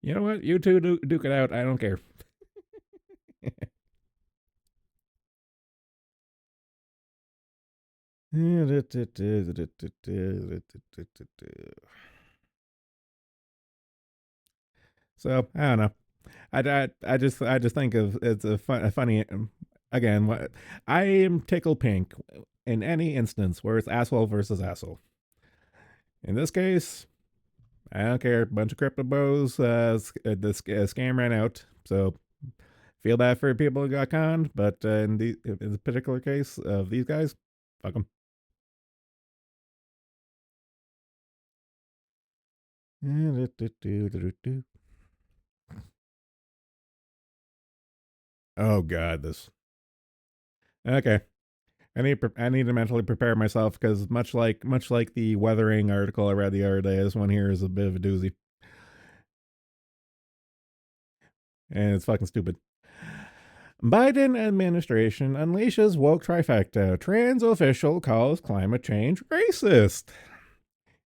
you know what, you two duke it out. I don't care. So I don't know. I just think of it's a funny again. I am tickle pink in any instance where it's asshole versus asshole. In this case, I don't care. A bunch of crypto bros. The scam ran out, so feel bad for people who got conned. But in the particular case of these guys, fuck them. Oh God, this. Okay, I need to mentally prepare myself because much like the weathering article I read the other day, this one here is a bit of a doozy, and it's fucking stupid. Biden administration unleashes woke trifecta. Trans official calls climate change racist.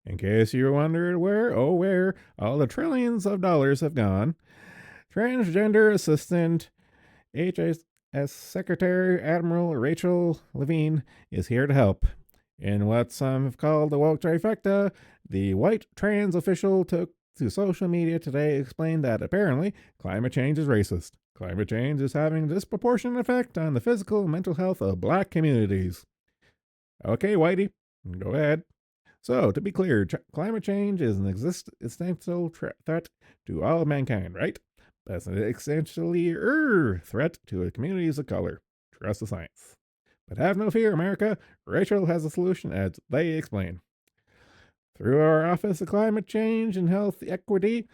In case you wondered where all the trillions of dollars have gone, transgender assistant HHS Secretary Admiral Rachel Levine is here to help. In what some have called the woke trifecta, the white trans official took to social media today explained that apparently climate change is racist. Climate change is having a disproportionate effect on the physical and mental health of black communities. Okay, Whitey, go ahead. So, to be clear, climate change is an existential threat to all of mankind, right? That's an essentially threat to the communities of color. Trust the science. But have no fear, America. Rachel has a solution, as they explain. Through our Office of Climate Change and Health Equity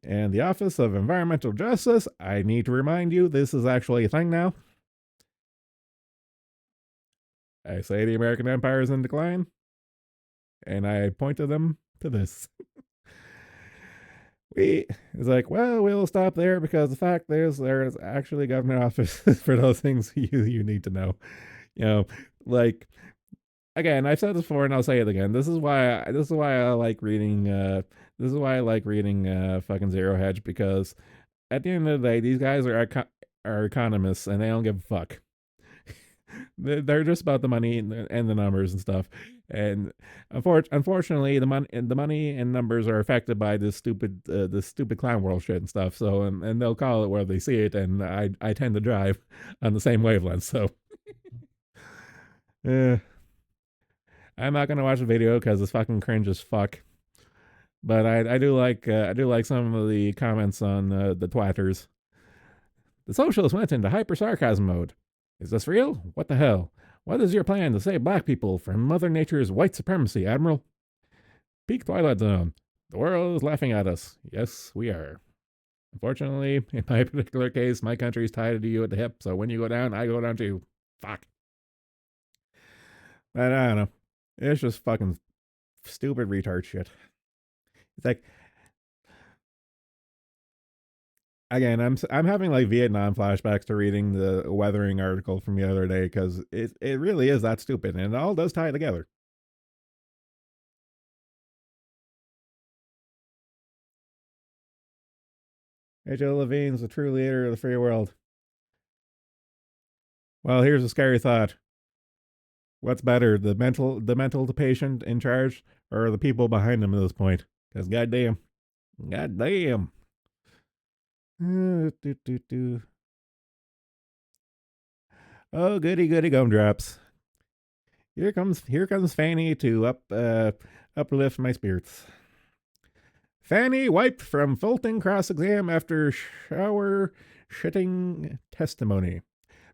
and the Office of Environmental Justice, I need to remind you this is actually a thing now. I say the American Empire is in decline, and I pointed them to this. It's like, well, we'll stop there because the fact is there is actually government offices for those things you need to know. You know, like again, I've said this before and I'll say it again. This is why I like reading fucking Zero Hedge, because at the end of the day, these guys are economists and they don't give a fuck. They're just about the money and the numbers and stuff. And unfortunately, the money and numbers are affected by this stupid clown world shit and stuff. So and they'll call it where they see it, and I tend to drive on the same wavelength. So I'm not gonna watch the video because it's fucking cringe as fuck. But I do like some of the comments on the twatters. The socialists went into hyper sarcasm mode. Is this real? What the hell? What is your plan to save black people from Mother Nature's white supremacy, Admiral? Peak Twilight Zone. The world is laughing at us. Yes, we are. Unfortunately, in my particular case, my country is tied to you at the hip, so when you go down, I go down too. Fuck. But I don't know. It's just fucking stupid retard shit. It's like, again, I'm having like Vietnam flashbacks to reading the weathering article from the other day because it really is that stupid, and it all does tie together. Rachel Levine's the true leader of the free world. Well, here's a scary thought. What's better, the mental patient in charge, or the people behind him at this point? Because goddamn. Oh, goody gumdrops. Here comes Fanny to uplift my spirits. Fanny wiped from Fulton cross exam after shower shitting testimony.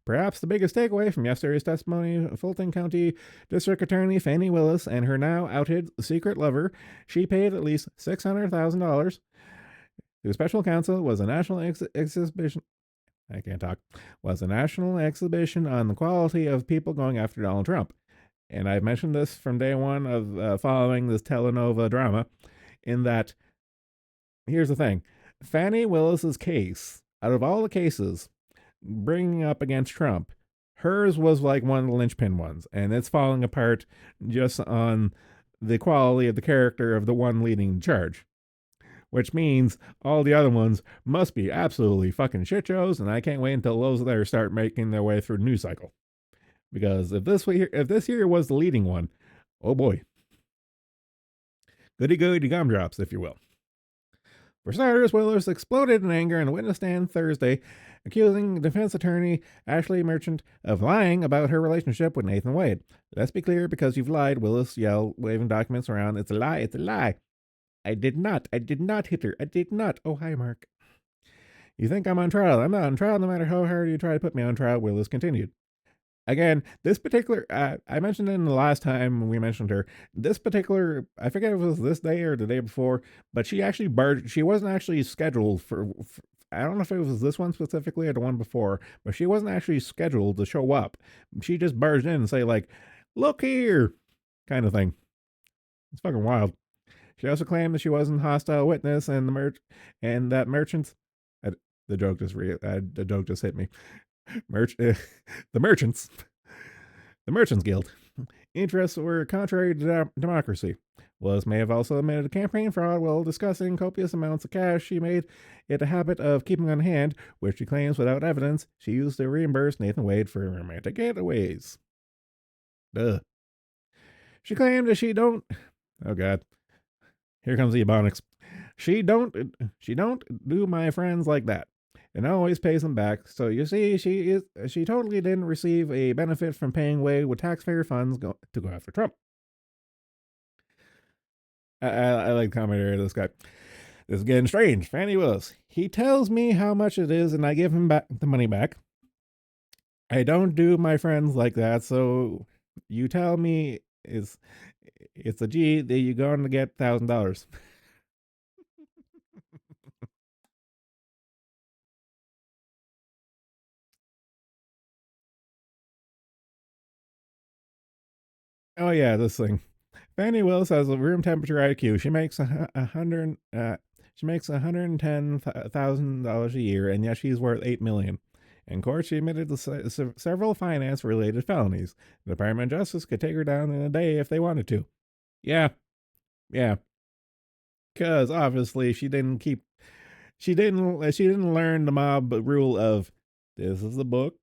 Perhaps the biggest takeaway from yesterday's testimony, Fulton County District Attorney Fannie Willis and her now outed secret lover, she paid at least $600,000. The special counsel was a national exhibition. I can't talk. Was a national exhibition on the quality of people going after Donald Trump. And I've mentioned this from day one of following this telenova drama, in that, here's the thing. Fannie Willis's case, out of all the cases bringing up against Trump, hers was like one of the linchpin ones, and it's falling apart just on the quality of the character of the one leading the charge. Which means all the other ones must be absolutely fucking shit shows, and I can't wait until those there start making their way through the news cycle. Because if this here was the leading one, oh boy. Goody goody gumdrops, if you will. For starters, Willis exploded in anger in the witness stand Thursday, accusing defense attorney Ashley Merchant of lying about her relationship with Nathan Wade. Let's be clear, because you've lied, Willis yelled, waving documents around. It's a lie, it's a lie. I did not hit her. I did not. Oh, hi, Mark. You think I'm on trial? I'm not on trial, no matter how hard you try to put me on trial, Willis continued. Again, this particular, I mentioned it in the last time we mentioned her. This particular, I forget if it was this day or the day before, but she actually she wasn't actually scheduled for, I don't know if it was this one specifically or the one before, but she wasn't actually scheduled to show up. She just barged in and say, like, look here, kind of thing. It's fucking wild. She also claimed that she wasn't a hostile witness and that merchants, the joke just hit me. The merchants guild interests were contrary to democracy. Willis may have also admitted to campaign fraud while discussing copious amounts of cash she made it a habit of keeping on hand, which she claims without evidence she used to reimburse Nathan Wade for romantic getaways. Duh. She claimed that she don't, oh god, here comes the ebonics. She don't do my friends like that, and always pays them back. So you see, she totally didn't receive a benefit from paying Wade with taxpayer funds to go after Trump. I like the commentary of this guy. This is getting strange. Fannie Willis. He tells me how much it is, and I give him back the money back. I don't do my friends like that, so you tell me it's a G that you're going to get $1,000. Oh yeah, this thing. Fannie Willis has a room temperature IQ. She makes $110,000 a year, and yet she's worth $8 million. In court, she admitted to several finance-related felonies. The Department of Justice could take her down in a day if they wanted to. Yeah, because obviously she didn't learn the mob rule of this is the book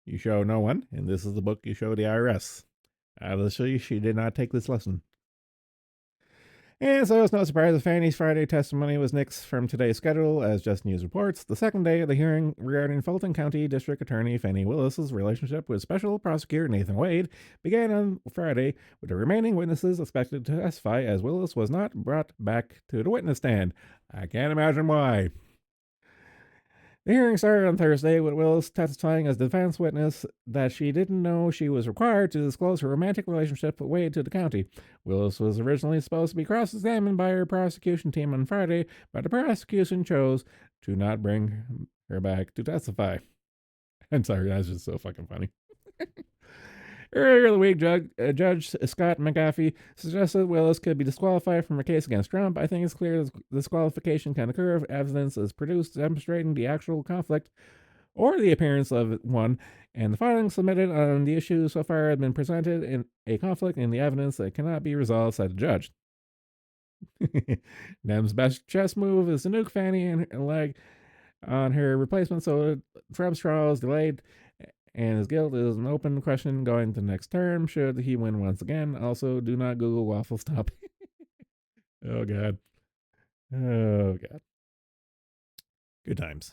you show no one, and this is the book you show the IRS. Obviously, she did not take this lesson. And so it's no surprise that Fannie's Friday testimony was nixed from today's schedule, as Just News reports. The second day of the hearing regarding Fulton County District Attorney Fannie Willis's relationship with Special Prosecutor Nathan Wade began on Friday, with the remaining witnesses expected to testify, as Willis was not brought back to the witness stand. I can't imagine why. The hearing started on Thursday with Willis testifying as defense witness that she didn't know she was required to disclose her romantic relationship with Wade to the county. Willis was originally supposed to be cross-examined by her prosecution team on Friday, but the prosecution chose to not bring her back to testify. I'm sorry, that's just so fucking funny. Earlier in the week, Judge Scott McAfee suggested Willis could be disqualified from her case against Trump. I think it's clear that disqualification can occur if evidence is produced demonstrating the actual conflict or the appearance of one, and the findings submitted on the issue so far have been presented in a conflict in the evidence that cannot be resolved, said the judge. Nem's best chess move is to nuke Fannie and leg on her replacement, so Trump's trial is delayed, and his guilt is an open question going to the next term should he win once again. Also, do not Google waffle stop. Oh god. Good times.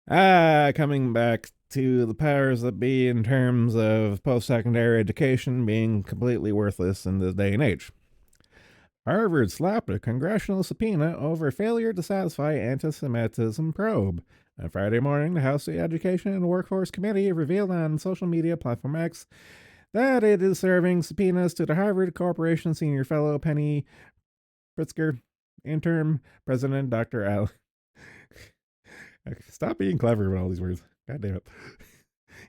Coming back to the powers that be in terms of post-secondary education being completely worthless in this day and age. Harvard slapped a congressional subpoena over failure to satisfy anti-Semitism probe. On Friday morning, the House Education and Workforce Committee revealed on social media platform X that it is serving subpoenas to the Harvard Corporation senior fellow Penny Pritzker, interim president Dr. Al. Stop being clever with all these words. God damn it.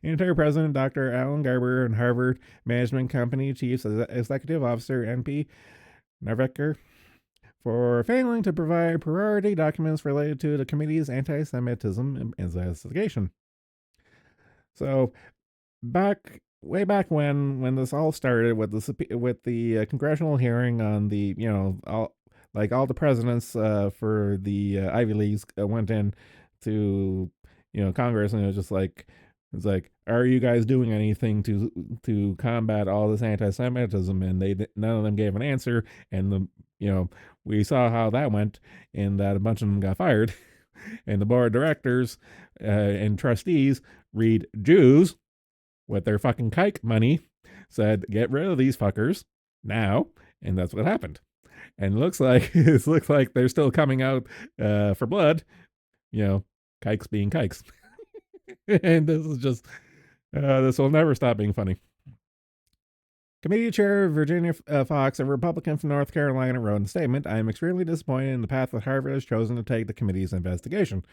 Interim President Dr. Alan Garber and Harvard Management Company Chief Executive Officer NP Narvecker for failing to provide priority documents related to the committee's anti-Semitism investigation. So, way back when this all started with the congressional hearing on the all the presidents for the Ivy Leagues went in to Congress, and it's like, are you guys doing anything to combat all this anti-Semitism? And none of them gave an answer, and we saw how that went, in that a bunch of them got fired, and the board of directors and trustees, read Jews with their fucking kike money, said, get rid of these fuckers now, and that's what happened. And it looks like they're still coming out for blood, kikes being kikes. And this will never stop being funny. Committee Chair Virginia Fox, a Republican from North Carolina, wrote in a statement, I am extremely disappointed in the path that Harvard has chosen to take the committee's investigation.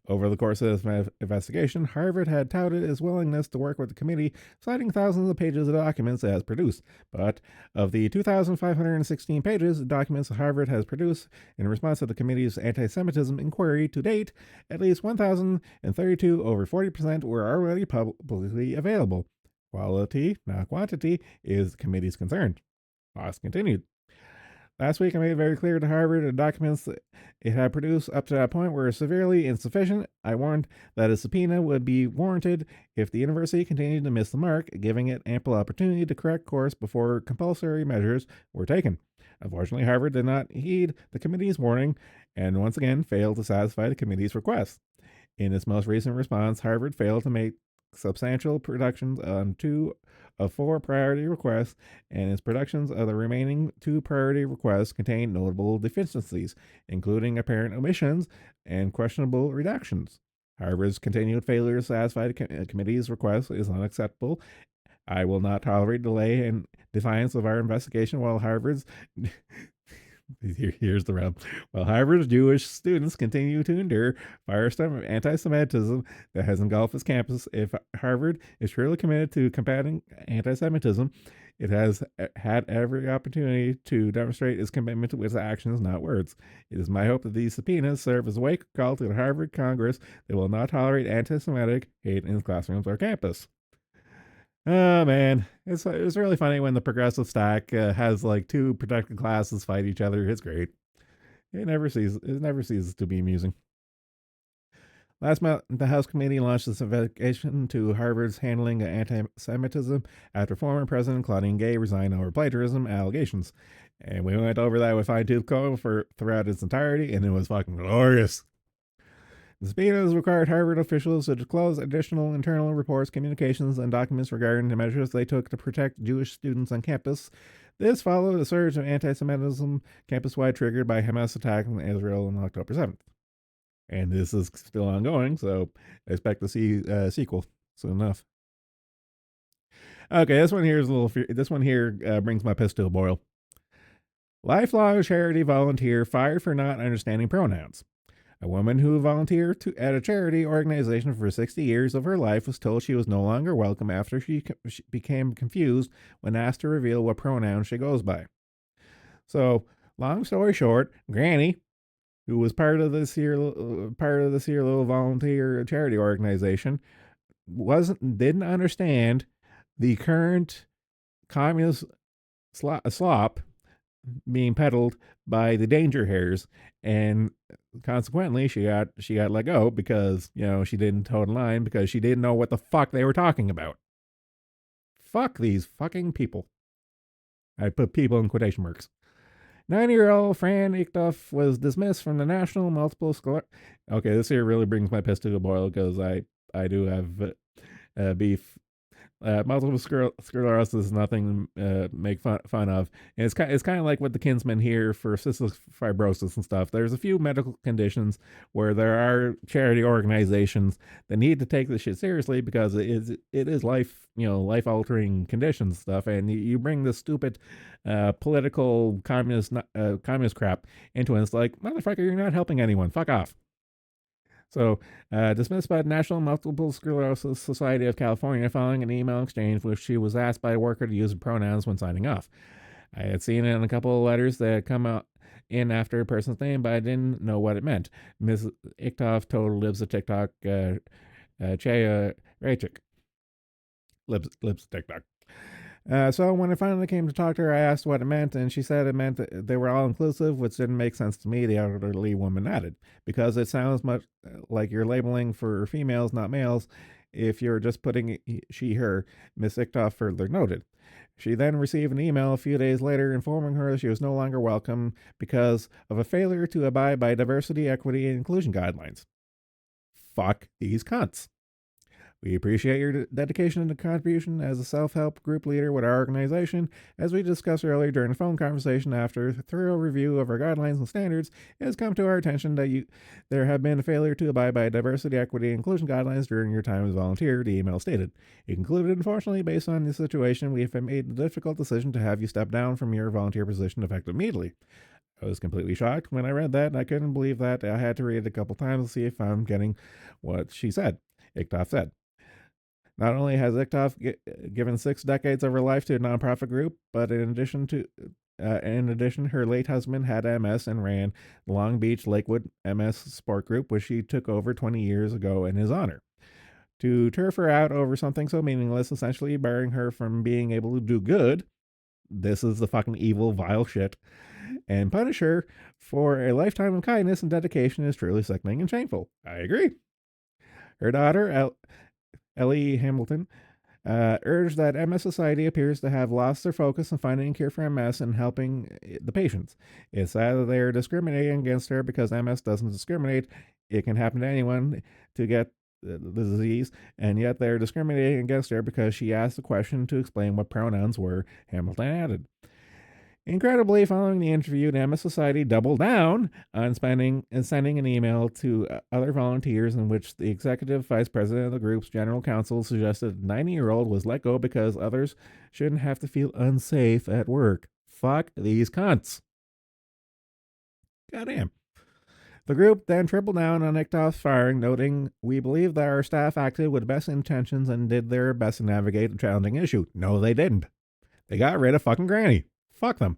Over the course of this investigation, Harvard had touted its willingness to work with the committee, citing thousands of pages of documents it has produced. But of the 2,516 pages of documents Harvard has produced in response to the committee's anti-Semitism inquiry to date, at least 1,032, over 40%, were already publicly available. Quality, not quantity, is the committee's concern. Fox continued. Last week, I made it very clear to Harvard the documents that it had produced up to that point were severely insufficient. I warned that a subpoena would be warranted if the university continued to miss the mark, giving it ample opportunity to correct course before compulsory measures were taken. Unfortunately, Harvard did not heed the committee's warning and once again failed to satisfy the committee's request. In its most recent response, Harvard failed to make substantial productions on 2 of 4 priority requests, and its productions of the remaining 2 priority requests contained notable deficiencies, including apparent omissions and questionable redactions. Harvard's continued failure to satisfy the committee's request is unacceptable. I will not tolerate delay and defiance of our investigation while Harvard's Here's the rub. While Harvard's Jewish students continue to endure firestorm of anti-Semitism that has engulfed its campus, if Harvard is truly committed to combating anti-Semitism, it has had every opportunity to demonstrate its commitment with actions, not words. It is my hope that these subpoenas serve as a wake call to the Harvard Congress that will not tolerate anti-Semitic hate in its classrooms or campus. Oh man, it's really funny when the progressive stack has like 2 protected classes fight each other. It's great. It never ceases to be amusing. Last month, the House committee launched this investigation into Harvard's handling of anti-Semitism after former President Claudine Gay resigned over plagiarism allegations. And we went over that with fine-tooth comb throughout its entirety, and it was fucking glorious. The subpoenas required Harvard officials to disclose additional internal reports, communications, and documents regarding the measures they took to protect Jewish students on campus. This followed a surge of anti-Semitism campus-wide triggered by Hamas attack in Israel on October 7th. And this is still ongoing, so I expect to see a sequel soon enough. Okay, this one here brings my piss to a boil. Lifelong charity volunteer fired for not understanding pronouns. A woman who volunteered at a charity organization for 60 years of her life was told she was no longer welcome after she became confused when asked to reveal what pronoun she goes by. So, long story short, Granny, who was part of this here little volunteer charity organization, didn't understand the current communist slop being peddled by the danger hares, and consequently she got let go because she didn't toe the line because she didn't know what the fuck they were talking about. Fuck these fucking people. I put people in quotation marks. 90-year-old Fran Ichtoff was dismissed from the National Multiple Sclerosis. Okay, this here really brings my piss to the boil because I do have beef. Multiple sclerosis is nothing to make fun of. And it's kind of like what the Kinsmen here for cystic fibrosis and stuff. There's a few medical conditions where there are charity organizations that need to take this shit seriously because it is life altering conditions stuff. And you bring this stupid political communist crap into it. It's like, motherfucker, you're not helping anyone. Fuck off. So, dismissed by the National Multiple Sclerosis Society of California following an email exchange which she was asked by a worker to use pronouns when signing off. I had seen it in a couple of letters that had come out in after a person's name, but I didn't know what it meant. Ms. Ichtoff told Libs of TikTok, Chaya Rachik. Libs of TikTok. So when I finally came to talk to her, I asked what it meant, and she said it meant that they were all inclusive, which didn't make sense to me, the elderly woman added, because it sounds much like you're labeling for females, not males, if you're just putting she, her, Miss Ichtov further noted. She then received an email a few days later informing her she was no longer welcome because of a failure to abide by diversity, equity, and inclusion guidelines. Fuck these cunts. We appreciate your dedication and contribution as a self-help group leader with our organization. As we discussed earlier during the phone conversation, after a thorough review of our guidelines and standards, it has come to our attention that there have been a failure to abide by diversity, equity, and inclusion guidelines during your time as volunteer, the email stated. It concluded, unfortunately, based on the situation, we have made the difficult decision to have you step down from your volunteer position effective immediately. I was completely shocked when I read that, and I couldn't believe that. I had to read it a couple times to see if I'm getting what she said. Ichtov said. Not only has Ichtov given 6 decades of her life to a nonprofit group, but in addition, her late husband had MS and ran the Long Beach Lakewood MS Sport Group, which she took over 20 years ago in his honor. To turf her out over something so meaningless, essentially barring her from being able to do good, this is the fucking evil, vile shit, and punish her for a lifetime of kindness and dedication is truly sickening and shameful. I agree. Her daughter, Ellie Hamilton, urged that MS Society appears to have lost their focus on finding a cure for MS and helping the patients. It's sad that they are discriminating against her because MS doesn't discriminate. It can happen to anyone to get the disease, and yet they're discriminating against her because she asked a question to explain what pronouns were, Hamilton added. Incredibly, following the interview, the MS Society doubled down on spending and sending an email to other volunteers in which the executive vice president of the group's general counsel suggested a 90-year-old was let go because others shouldn't have to feel unsafe at work. Fuck these cunts. Goddamn. The group then tripled down on Ichtov's firing, noting, "We believe that our staff acted with best intentions and did their best to navigate the challenging issue." No, they didn't. They got rid of fucking Granny. Fuck them.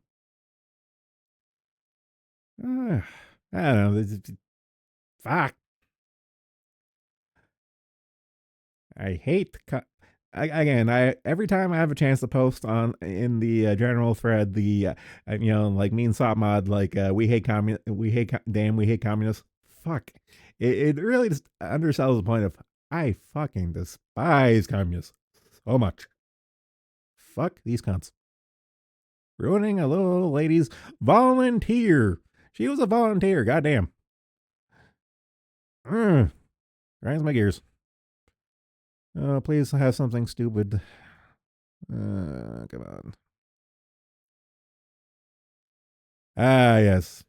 I don't know. Fuck. I hate. Every time I have a chance to post on in the general thread, like me and Sopmod, we hate we hate communists. Fuck. It really just undersells the point of I fucking despise communists so much. Fuck these cunts. Ruining a little lady's volunteer. She was a volunteer, goddamn. Grinds my gears. Oh, please have something stupid. Come on. Ah, yes.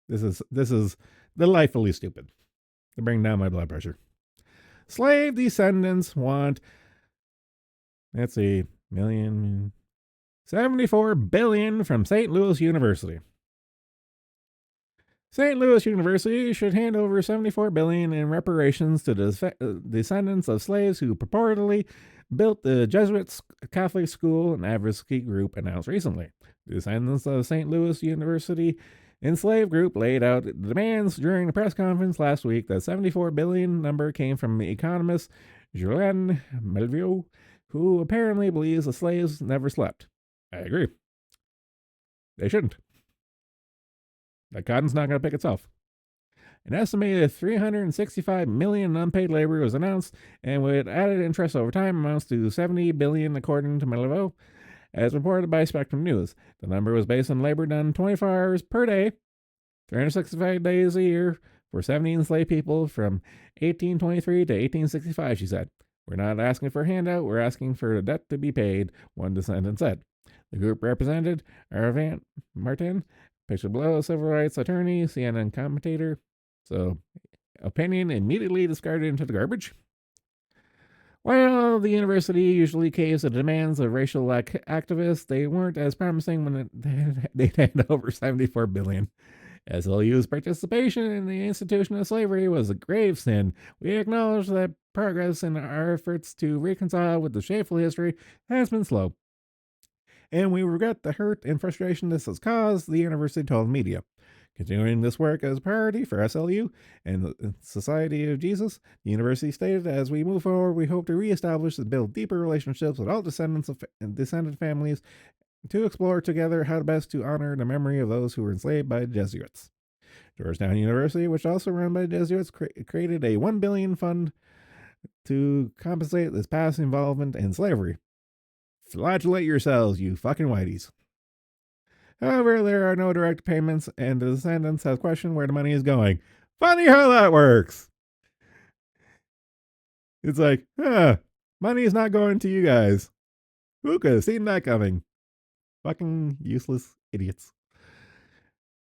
This is delightfully stupid. To bring down my blood pressure. Slave descendants want, let's see, 74 billion from St. Louis University. St. Louis University should hand over $74 billion in reparations to the descendants of slaves who purportedly built the Jesuit Catholic school and advocacy group announced recently. The descendants of St. Louis University enslaved group laid out demands during the press conference last week. The $74 billion number came from the economist Julien Melville, who apparently believes the slaves never slept. I agree. They shouldn't. That cotton's not going to pick itself. An estimated $365 million in unpaid labor was announced, and with added interest over time amounts to $70 billion, according to Melville, as reported by Spectrum News. The number was based on labor done 24 hours per day, 365 days a year, for 70 enslaved people from 1823 to 1865, she said. "We're not asking for a handout, we're asking for the debt to be paid," one descendant said. The group represented Arvant Martin, pictured below, civil rights attorney, CNN commentator. So, opinion immediately discarded into the garbage. While the university usually caves to the demands of racial activists, they weren't as promising when they'd hand over $74 billion. SLU's participation in the institution of slavery was a grave sin. We acknowledge that progress in our efforts to reconcile with the shameful history has been slow, and we regret the hurt and frustration this has caused, the university told media. Continuing this work as a priority for SLU and the Society of Jesus, the university stated, as we move forward, we hope to reestablish and build deeper relationships with all descendant families to explore together how best to honor the memory of those who were enslaved by the Jesuits. Georgetown University, which also run by the Jesuits, created a $1 billion fund to compensate this past involvement in slavery. Flagellate yourselves, you fucking whiteys. However, there are no direct payments, and the descendants have questioned where the money is going. Funny how that works. It's like, money is not going to you guys. Who could have seen that coming? Fucking useless idiots.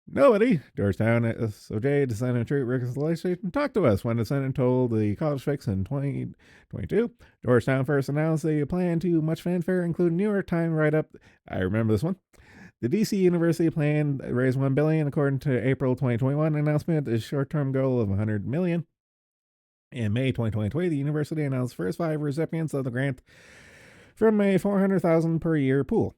Nobody, Georgetown SOJ Descendant Truth Reconciliation, talked to us when the Senate told the college fix in 2022. Georgetown first announced a plan to much fanfare, including New York Times write-up. I remember this one. The DC University plan raised $1 billion according to April 2021 announcement, a short-term goal of $100 million. In May 2023, the university announced the first 5 recipients of the grant from a $400,000 per year pool.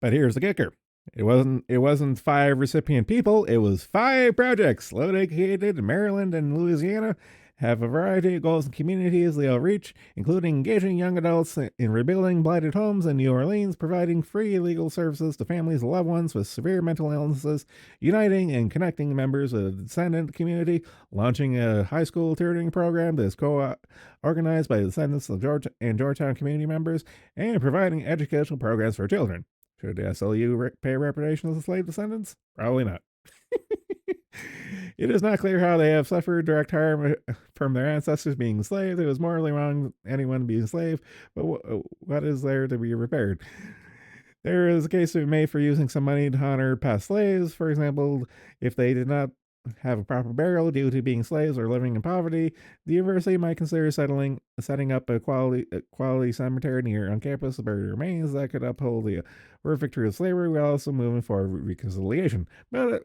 But here's the kicker. It wasn't 5 recipient people, it was 5 projects located in Maryland and Louisiana, have a variety of goals and communities they'll reach, including engaging young adults in rebuilding blighted homes in New Orleans, providing free legal services to families of loved ones with severe mental illnesses, uniting and connecting members of the descendant community, launching a high school tutoring program that is co-organized by the descendants of Georgetown community members, and providing educational programs for children. Should the SLU pay reparations to slave descendants? Probably not. It is not clear how they have suffered direct harm from their ancestors being enslaved. It was morally wrong anyone being enslaved, but what is there to be repaired? There is a case to be made for using some money to honor past slaves. For example, if they did not have a proper burial due to being slaves or living in poverty, the university might consider setting up a quality cemetery near on campus to bury remains that could uphold the horrific truth of slavery while also moving forward with reconciliation. But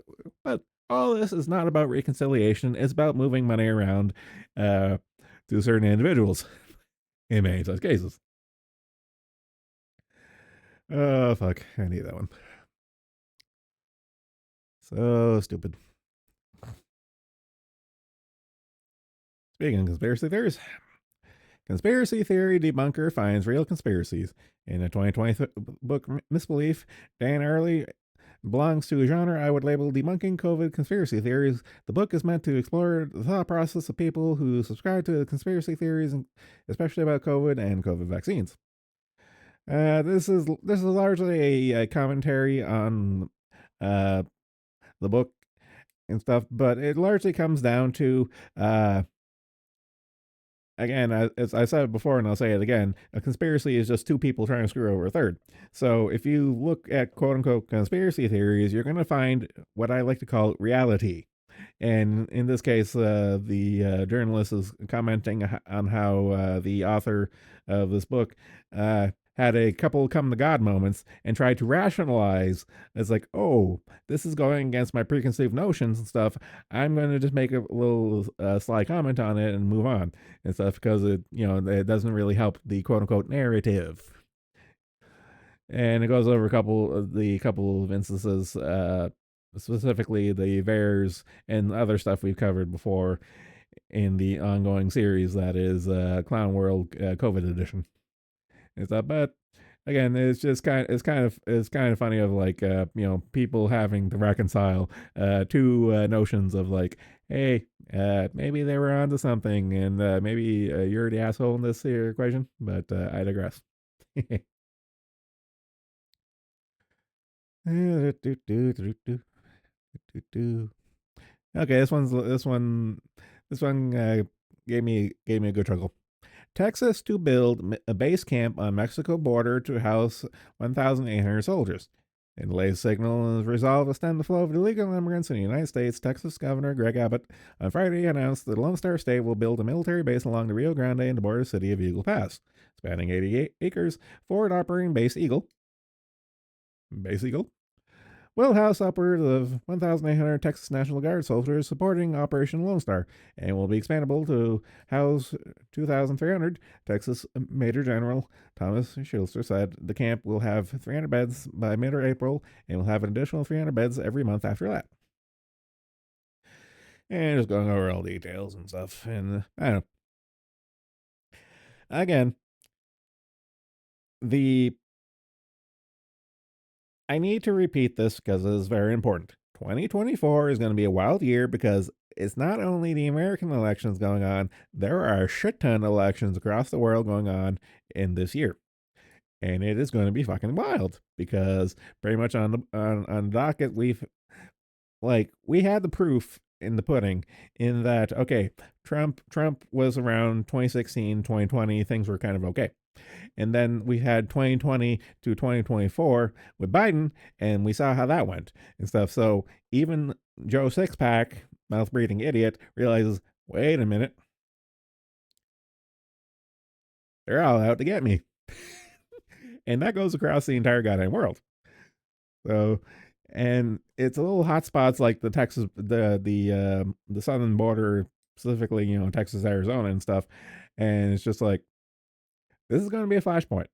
all this is not about reconciliation. It's about moving money around to certain individuals in many such cases. Oh, fuck. I need that one. So stupid. Speaking of conspiracy theories, conspiracy theory debunker finds real conspiracies. In a 2020 book, Misbelief, Dan Early belongs to a genre I would label debunking COVID conspiracy theories. The book is meant to explore the thought process of people who subscribe to conspiracy theories, especially about COVID and COVID vaccines. This is largely a commentary on the book and stuff, but it largely comes down to again, as I said before, and I'll say it again, a conspiracy is just 2 people trying to screw over a third. So if you look at quote-unquote conspiracy theories, you're going to find what I like to call reality. And in this case, the journalist is commenting on how the author of this book had a couple come to God moments and tried to rationalize as like, oh, this is going against my preconceived notions and stuff. I'm going to just make a little sly comment on it and move on and stuff because it doesn't really help the quote unquote narrative. And it goes over a couple of instances, specifically the VAERS and other stuff we've covered before in the ongoing series that is Clown World COVID edition. It's that, but again, it's just kind of funny of like people having to reconcile 2 notions of like, hey, maybe they were onto something, and maybe you're the asshole in this here equation. But I digress. Okay, this one gave me a good chuckle. Texas to build a base camp on Mexico border to house 1,800 soldiers. In the latest signal is resolved to stem the flow of illegal immigrants in the United States, Texas Governor Greg Abbott on Friday announced that the Lone Star State will build a military base along the Rio Grande and the border city of Eagle Pass, spanning 88 acres, forward operating Base Eagle will house upwards of 1,800 Texas National Guard soldiers supporting Operation Lone Star and will be expandable to house 2,300. Texas Major General Thomas Schulster said the camp will have 300 beds by mid-April and will have an additional 300 beds every month after that. And just going over all details and stuff. And I don't know. Again, I need to repeat this because it is very important. 2024 is going to be a wild year because it's not only the American elections going on, there are a shit ton of elections across the world going on in this year. And it is going to be fucking wild because pretty much on the docket we had the proof in the pudding in that okay, Trump was around 2016, 2020, things were kind of okay. And then we had 2020 to 2024 with Biden, and we saw how that went and stuff. So even Joe Sixpack, mouth breathing idiot, realizes, wait a minute, they're all out to get me. And that goes across the entire goddamn world. So, and it's a little hot spots like the Texas, the southern border, specifically, Texas, Arizona, and stuff. And it's just like, this is going to be a flashpoint.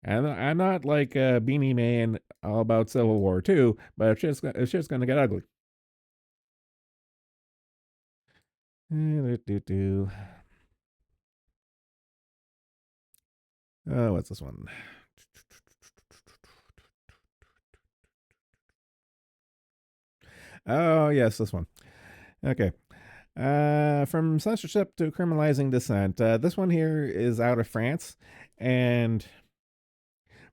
And I'm not like Beanie Man all about Civil War too, but it's just going to get ugly. Oh, what's this one? Oh, yes, this one. Okay. From censorship to criminalizing dissent. This one here is out of France, and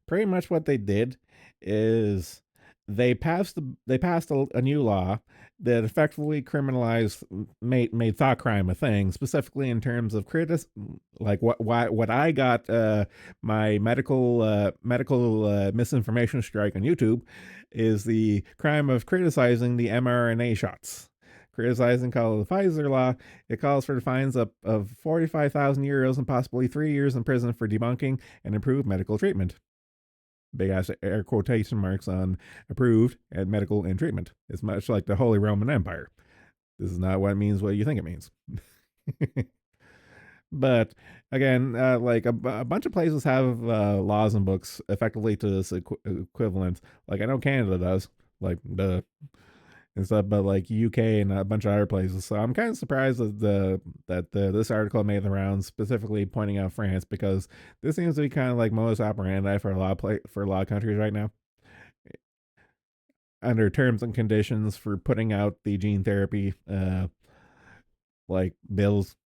pretty much what they did is they passed a new law that effectively criminalized made thought crime a thing, specifically in terms of like what I got my medical misinformation strike on YouTube is the crime of criticizing the mRNA shots. Criticizing called the Pfizer law, it calls for fines of 45,000 euros and possibly 3 years in prison for debunking and improved medical treatment. Big ass air quotation marks on approved and medical and treatment. It's much like the Holy Roman Empire. This is not what it means what you think it means. But again, like a bunch of places have laws and books effectively to this equivalent. Like I know Canada does, like and stuff, but like UK and a bunch of other places. So I'm kind of surprised that this article made the rounds, specifically pointing out France, because this seems to be kind of like modus operandi for a lot of countries right now. Under terms and conditions for putting out the gene therapy like bills,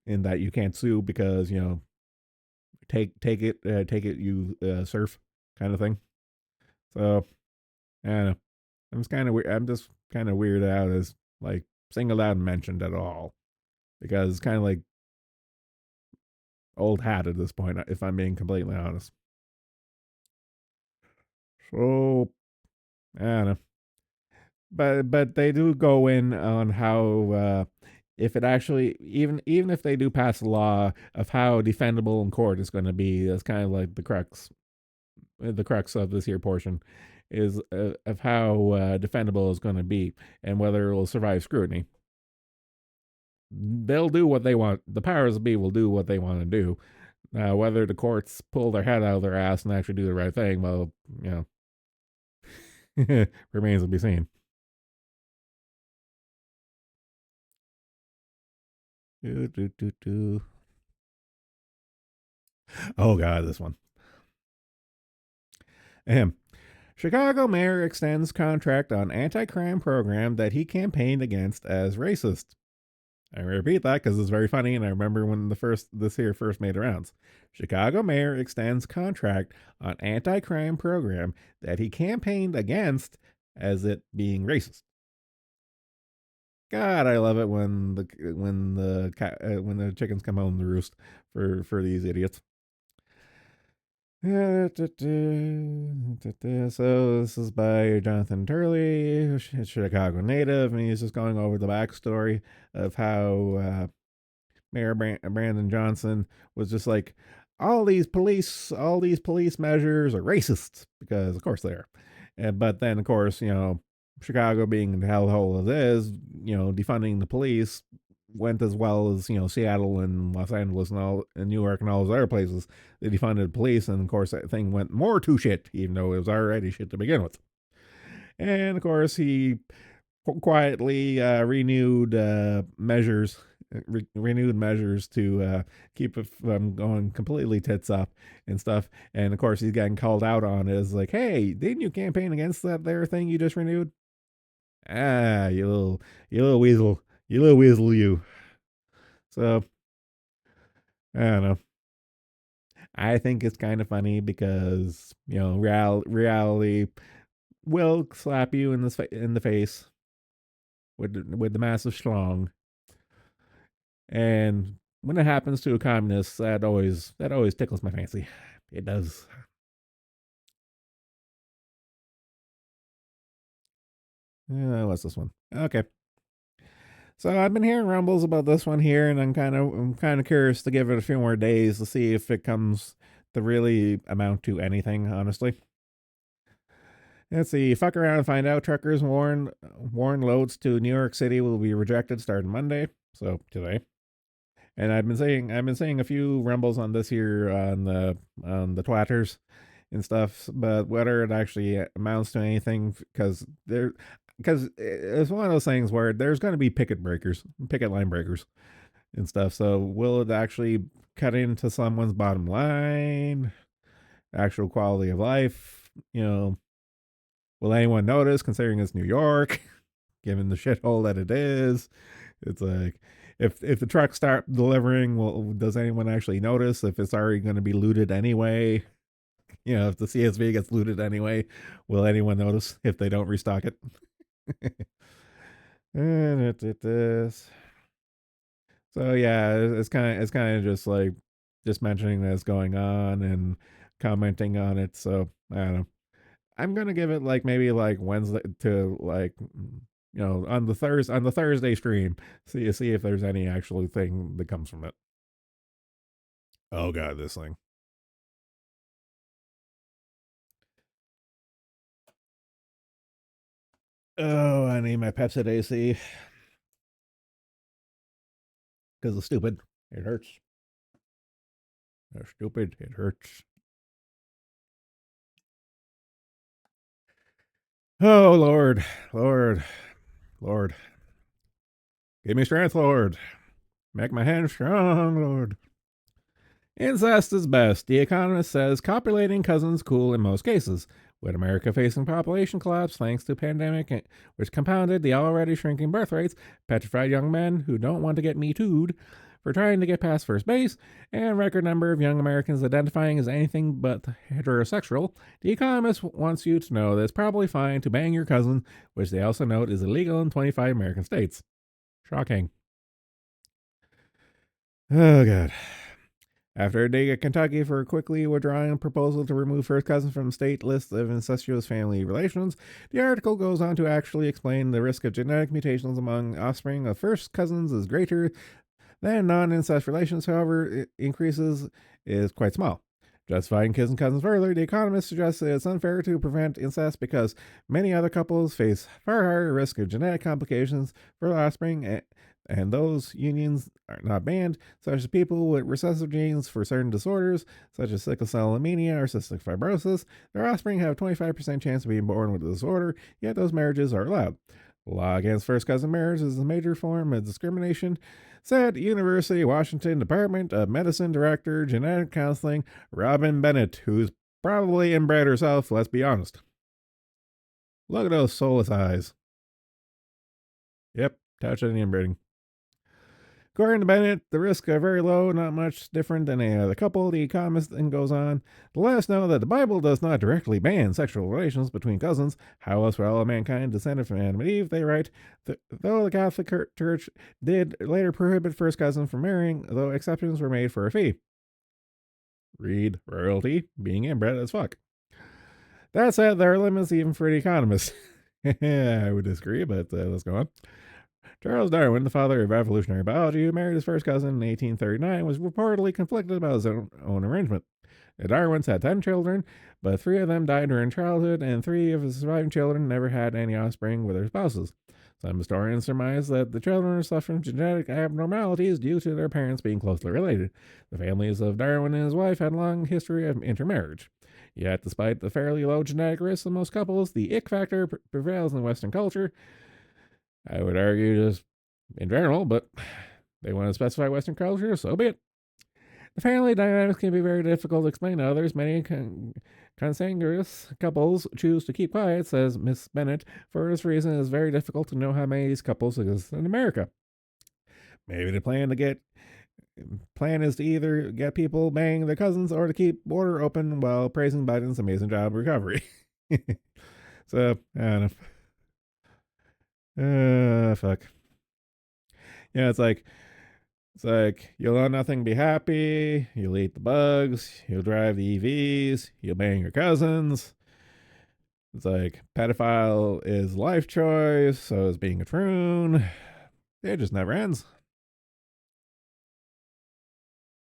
in that you can't sue because take it you surf kind of thing. So I don't know. I'm just kind of weirded out as like singled out and mentioned at all, because it's kind of like old hat at this point, if I'm being completely honest. So I don't know, but they do go in on how if it actually even if they do pass a law of how defendable in court is going to be, that's kind of like the crux of this here portion is of how defendable it's going to be and whether it will survive scrutiny. They'll do what they want. The powers that be will do what they want to do. Now, whether the courts pull their head out of their ass and actually do the right thing, well, remains to be seen. Oh, God, this one. Chicago mayor extends contract on anti-crime program that he campaigned against as racist. I repeat that because it's very funny, and I remember when this here first made the rounds. Chicago mayor extends contract on anti-crime program that he campaigned against as it being racist. God, I love it when the chickens come home to roost for these idiots. So this is by Jonathan Turley, a Chicago native, and he's just going over the backstory of how Mayor Brandon Johnson was just like, all these police measures are racist, because of course they are. But then, of course, Chicago being the hellhole it is, defunding the police went as well as Seattle and Los Angeles and New York and all those other places. They defunded the police, and of course that thing went more to shit, even though it was already shit to begin with. And of course he quietly renewed measures to keep it from going completely tits up and stuff. And of course he's getting called out on it as like, hey, didn't you campaign against that there thing you just renewed? Ah, you little weasel, you. So I don't know. I think it's kind of funny because reality will slap you in the face with the massive schlong, and when it happens to a communist, that always tickles my fancy. It does. What's this one? Okay. So I've been hearing rumbles about this one here, and I'm kind of curious to give it a few more days to see if it comes to really amount to anything, honestly. Let's see. Fuck around and find out. Truckers warn loads to New York City will be rejected starting Monday. So today. And I've been seeing a few rumbles on this here on the twatters and stuff, but whether it actually amounts to anything, because it's one of those things where there's going to be picket line breakers and stuff. So will it actually cut into someone's bottom line, actual quality of life? Will anyone notice, considering it's New York, given the shithole that it is? It's like, if the trucks start delivering, well, does anyone actually notice if it's already going to be looted anyway? If the CSV gets looted anyway, will anyone notice if they don't restock it? And it is. So yeah, it's kind of just mentioning that's going on and commenting on it. So I don't know. I'm gonna give it maybe Wednesday to on the Thursday stream. See if there's any actual thing that comes from it. Oh god, this thing. Oh, I need my Pepsi AC. Because it's stupid. It hurts. They're stupid. It hurts. Oh, Lord. Give me strength, Lord. Make my hands strong, Lord. Incest is best. The Economist says copulating cousins cool in most cases. With America facing population collapse thanks to pandemic, which compounded the already shrinking birth rates, petrified young men who don't want to get Me Too'd for trying to get past first base, and record number of young Americans identifying as anything but heterosexual, The Economist wants you to know that it's probably fine to bang your cousin, which they also note is illegal in 25 American states. Shocking. Oh, God. After a dig at Kentucky for quickly withdrawing a proposal to remove first cousins from the state list of incestuous family relations, the article goes on to actually explain the risk of genetic mutations among offspring of first cousins is greater than non-incest relations. However, it increases is quite small. Justifying kids and cousins further, The Economist suggests that it's unfair to prevent incest because many other couples face far higher risk of genetic complications for the offspring, and those unions are not banned, such as people with recessive genes for certain disorders, such as sickle cell anemia or cystic fibrosis. Their offspring have a 25% chance of being born with the disorder, yet those marriages are allowed. The law against first cousin marriage is a major form of discrimination, said University of Washington Department of Medicine Director Genetic Counseling Robin Bennett, who's probably inbred herself, let's be honest. Look at those soulless eyes. Yep, touch any inbreeding. According to Bennett, the risks are very low, not much different than any other couple. The Economist then goes on to let us know that the Bible does not directly ban sexual relations between cousins. How else were all of mankind descended from Adam and Eve? They write, though the Catholic Church did later prohibit first cousins from marrying, though exceptions were made for a fee. Read royalty being inbred as fuck. That said, there are limits even for the Economist. I would disagree, but let's go on. Charles Darwin, the father of evolutionary biology, who married his first cousin in 1839, was reportedly conflicted about his own arrangement. The Darwins had 10 children, but 3 of them died during childhood, and 3 of the surviving children never had any offspring with their spouses. Some historians surmise that the children suffered from genetic abnormalities due to their parents being closely related. The families of Darwin and his wife had a long history of intermarriage. Yet, despite the fairly low genetic risks of most couples, the ick factor prevails in Western culture. I would argue just in general, but they want to specify Western culture, so be it. The family dynamics can be very difficult to explain to others. Many consanguineous couples choose to keep quiet, says Miss Bennett. For this reason, it is very difficult to know how many of these couples exist in America. Maybe the plan is to either get people banging their cousins or to keep border open while praising Biden's amazing job recovery. So, I don't know. Fuck. Yeah, it's like you'll own nothing, be happy, you'll eat the bugs, you'll drive the EVs, you'll bang your cousins. It's like pedophile is life choice, so is being a troon. It just never ends.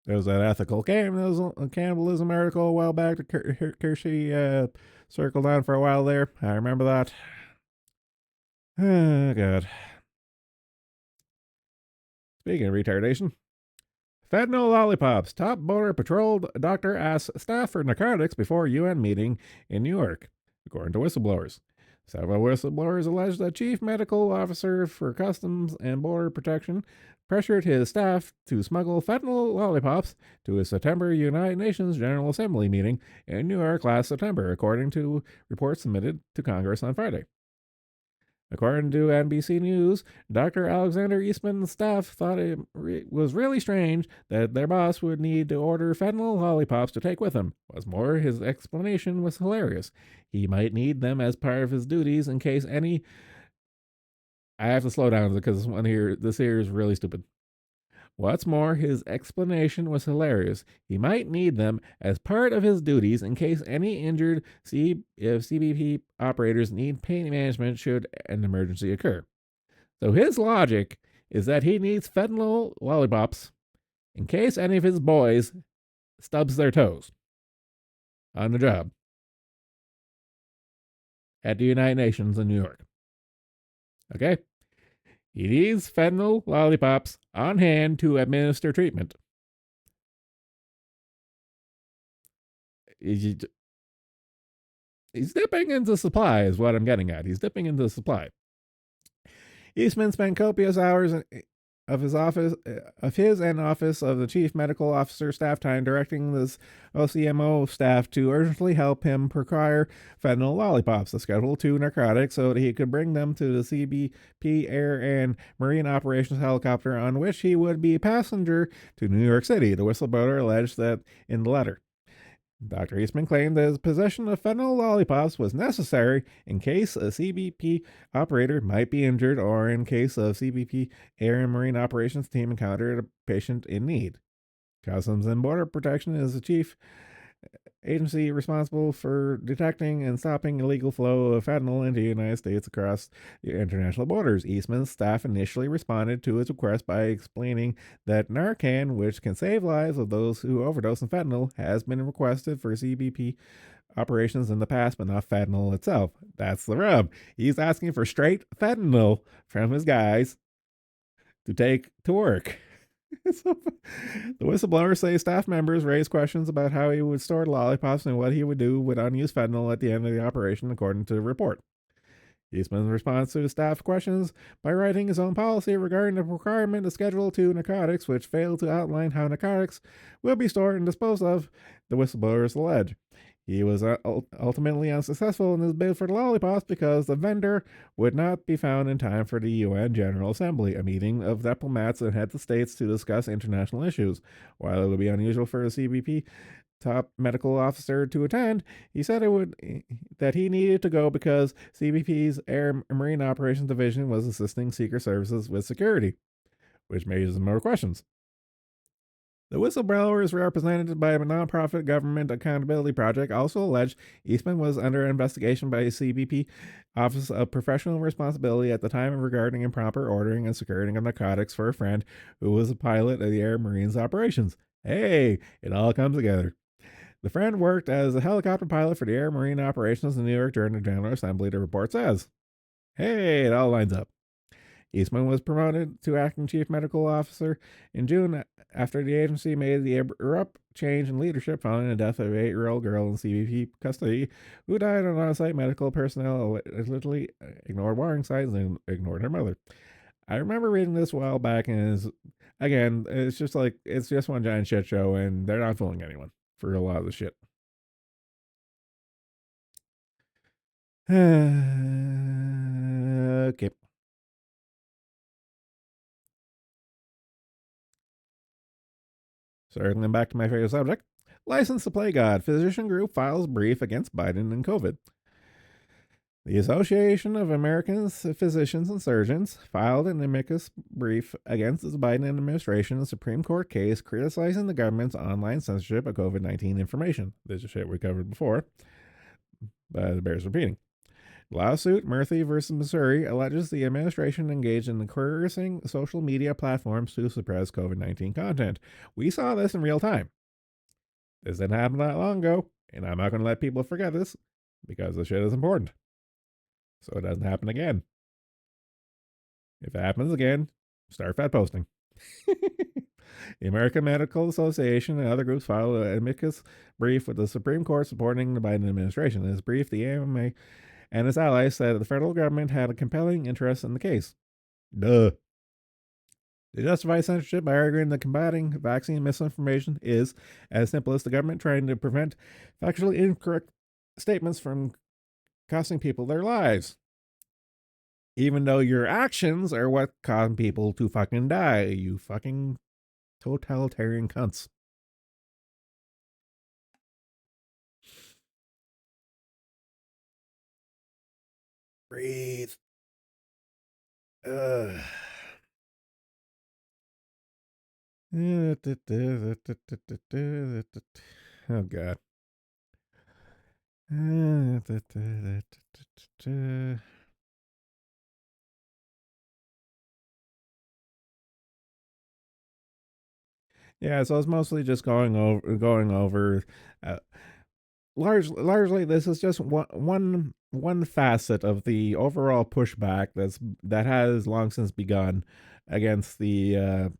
There was that ethical cannibalism article a while back that Kershey circled on for a while there. I remember that. Oh, God. Speaking of retardation, fentanyl lollipops. Top border patrol doctor asks staff for narcotics before UN meeting in New York, according to whistleblowers. Several whistleblowers allege that Chief Medical Officer for Customs and Border Protection pressured his staff to smuggle fentanyl lollipops to a September United Nations General Assembly meeting in New York last September, according to reports submitted to Congress on Friday. According to NBC News, Dr. Alexander Eastman's staff thought it was really strange that their boss would need to order fentanyl lollipops to take with him. What's more, his explanation was hilarious. He might need them as part of his duties in case any... I have to slow down because this here is really stupid. What's more, his explanation was hilarious. He might need them as part of his duties in case any injured CBP operators need pain management should an emergency occur. So his logic is that he needs fentanyl lollipops in case any of his boys stubs their toes on the job at the United Nations in New York. Okay? He needs fentanyl lollipops on hand to administer treatment. He's dipping into supply is what I'm getting at. He's dipping into supply. Eastman spent copious hours of his and office of the Chief Medical Officer staff time directing this OCMO staff to urgently help him procure fentanyl lollipops, the Schedule II narcotic, so that he could bring them to the CBP Air and Marine Operations helicopter on which he would be passenger to New York City, the whistleblower alleged that in the letter. Dr. Eastman claimed that his possession of fentanyl lollipops was necessary in case a CBP operator might be injured or in case a CBP Air and Marine Operations team encountered a patient in need. Customs and Border Protection is the chief agency responsible for detecting and stopping illegal flow of fentanyl into the United States across the international borders. Eastman's staff initially responded to his request by explaining that Narcan, which can save lives of those who overdose on fentanyl, has been requested for CBP operations in the past, but not fentanyl itself. That's the rub. He's asking for straight fentanyl from his guys to take to work. The whistleblowers say staff members raised questions about how he would store the lollipops and what he would do with unused fentanyl at the end of the operation, according to the report. Eastman's response to the staff questions by writing his own policy regarding the requirement of Schedule II narcotics, which failed to outline how narcotics will be stored and disposed of, the whistleblowers allege. He was ultimately unsuccessful in his bid for the lollipops because the vendor would not be found in time for the UN General Assembly, a meeting of diplomats and heads of states to discuss international issues. While it would be unusual for the CBP top medical officer to attend, he said that he needed to go because CBP's Air and Marine Operations Division was assisting Secret Services with security, which raises more questions. The whistleblower is represented by a nonprofit Government Accountability Project, also alleged Eastman was under investigation by CBP Office of Professional Responsibility at the time regarding improper ordering and securing of narcotics for a friend who was a pilot of the Air Marines operations. Hey, it all comes together. The friend worked as a helicopter pilot for the Air Marine operations in New York during the General Assembly, the report says. Hey, it all lines up. Eastman was promoted to acting chief medical officer in June after the agency made the abrupt change in leadership following the death of an 8-year-old girl in CBP custody who died on on-site medical personnel allegedly ignored warning signs and ignored her mother. I remember reading this a while back, and again, it's just like it's just one giant shit show, and they're not fooling anyone for a lot of the shit. Okay. Circling back to my favorite subject, License to Play God. Physician group files brief against Biden and COVID. The Association of American Physicians and Surgeons filed an amicus brief against the Biden administration in a Supreme Court case criticizing the government's online censorship of COVID-19 information. This is shit we covered before, but it bears repeating. Lawsuit Murphy versus Missouri alleges the administration engaged in coercing social media platforms to suppress COVID-19 content. We saw this in real time. This didn't happen that long ago, and I'm not going to let people forget this because the shit is important. So it doesn't happen again. If it happens again, start fat posting. The American Medical Association and other groups filed an amicus brief with the Supreme Court supporting the Biden administration. In this brief, the AMA and its allies said the federal government had a compelling interest in the case. Duh. They justify censorship by arguing that combating vaccine misinformation is as simple as the government trying to prevent factually incorrect statements from costing people their lives. Even though your actions are what cause people to fucking die, you fucking totalitarian cunts. Breathe. Oh God. Yeah, so it's mostly just going over. Largely, this is just one facet of the overall pushback that has long since begun against the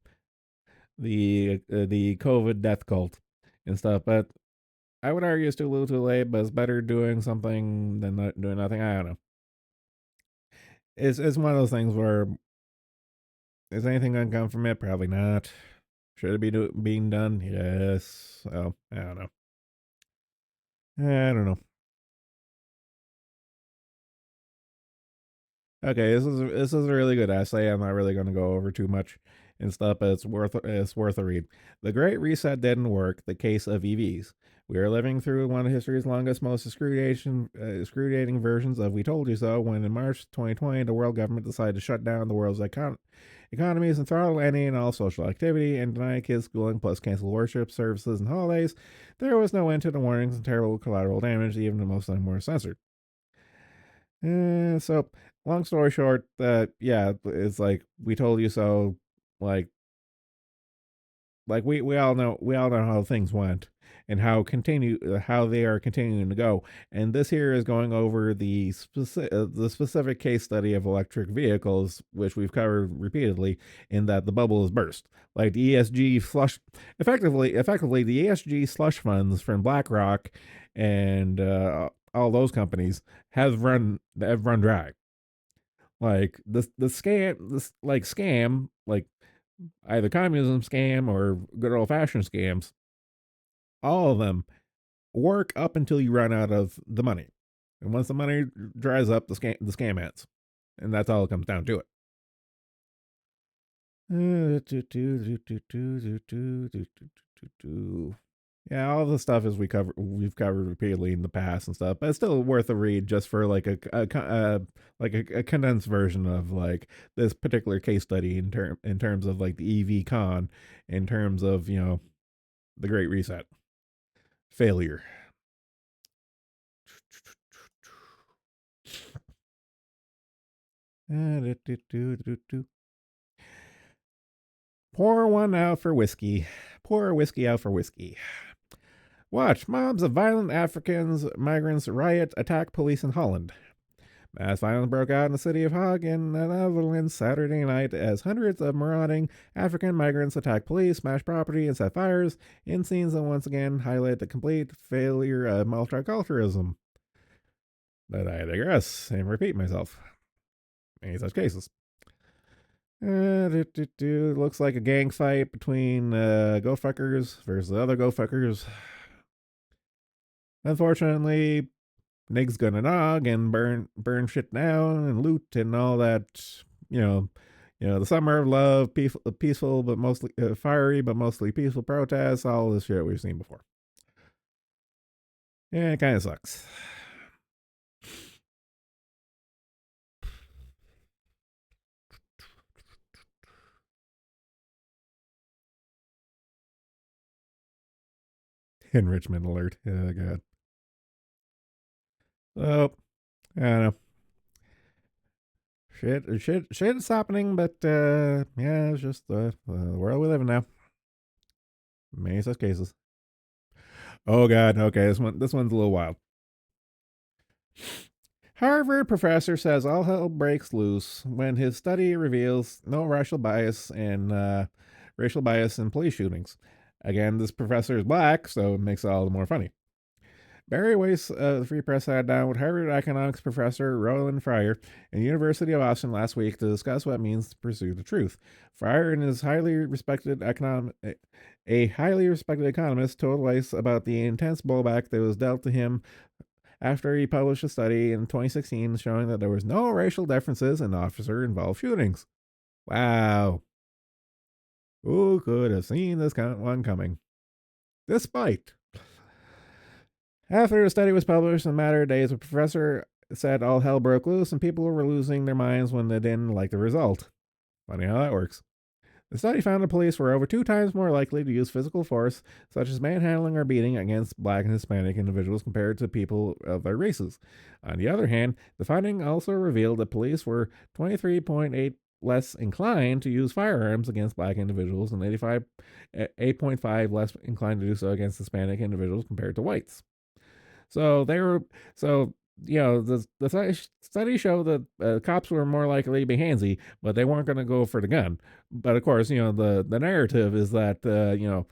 COVID death cult and stuff. But I would argue it's too little, too late. But it's better doing something than not doing nothing. I don't know. It's one of those things where is anything gonna come from it? Probably not. Should it be being done? Yes. Oh, I don't know. I don't know. Okay, this is a really good essay. I'm not really going to go over too much and stuff, but it's worth a read. The Great Reset didn't work. The case of EVs. We are living through one of history's longest, most excruciating versions of "We Told You So." When in March 2020, the world government decided to shut down the world's economies and throttle any and all social activity and deny kids schooling, plus cancel worship services and holidays, there was no end to the warnings and terrible collateral damage. Even the most of them were censored. So long story short, yeah, it's like we told you so. Like we all know how things went and how they are continuing to go. And this here is going over the specific case study of electric vehicles, which we've covered repeatedly, in that the bubble has burst. Like the ESG flush, effectively the ESG slush funds from BlackRock and all those companies have run dry. Like the scam, like either communism scam or good old fashioned scams, all of them work up until you run out of the money. And once the money dries up, the scam ends. And that's all it comes down to it. Yeah, all the stuff we've covered repeatedly in the past and stuff, but it's still worth a read just for like a condensed version of like this particular case study in terms of like the EV con, in terms of the Great Reset failure. Pour one out for whiskey. Pour whiskey out for whiskey. Watch, mobs of violent Africans migrants riot, attack police in Holland. Mass violence broke out in the city of Hague in the Netherlands Saturday night as hundreds of marauding African migrants attacked police, smashed property, and set fires in scenes that once again highlight the complete failure of multiculturalism. But I digress and repeat myself. Many such cases. Looks like a gang fight between goat fuckers versus other goat fuckers. Unfortunately, Nig's gonna nog and burn shit down and loot and all that. The summer of love, peaceful but mostly fiery, but mostly peaceful protests. All this shit we've seen before. Yeah, it kind of sucks. Enrichment alert. Oh, God. So, I don't know. Shit is happening, but yeah, it's just the world we live in now. Many such cases. Oh God, okay, this one's a little wild. Harvard professor says all hell breaks loose when his study reveals no racial bias in police shootings. Again, this professor is black, so it makes it all the more funny. Barry Weiss, the Free Press, sat down with Harvard economics professor Roland Fryer and the University of Austin last week to discuss what it means to pursue the truth. Fryer and his highly respected economist told Weiss about the intense blowback that was dealt to him after he published a study in 2016 showing that there was no racial differences in officer-involved shootings. Wow. Who could have seen this one coming? Despite. After the study was published in a matter of days, the professor said all hell broke loose and people were losing their minds when they didn't like the result. Funny how that works. The study found the police were over 2 times more likely to use physical force, such as manhandling or beating, against black and Hispanic individuals compared to people of their races. On the other hand, the finding also revealed that police were 23.8 less inclined to use firearms against black individuals and 8.5 less inclined to do so against Hispanic individuals compared to whites. So the study showed that cops were more likely to be handsy, but they weren't going to go for the gun. But of course, the narrative is that a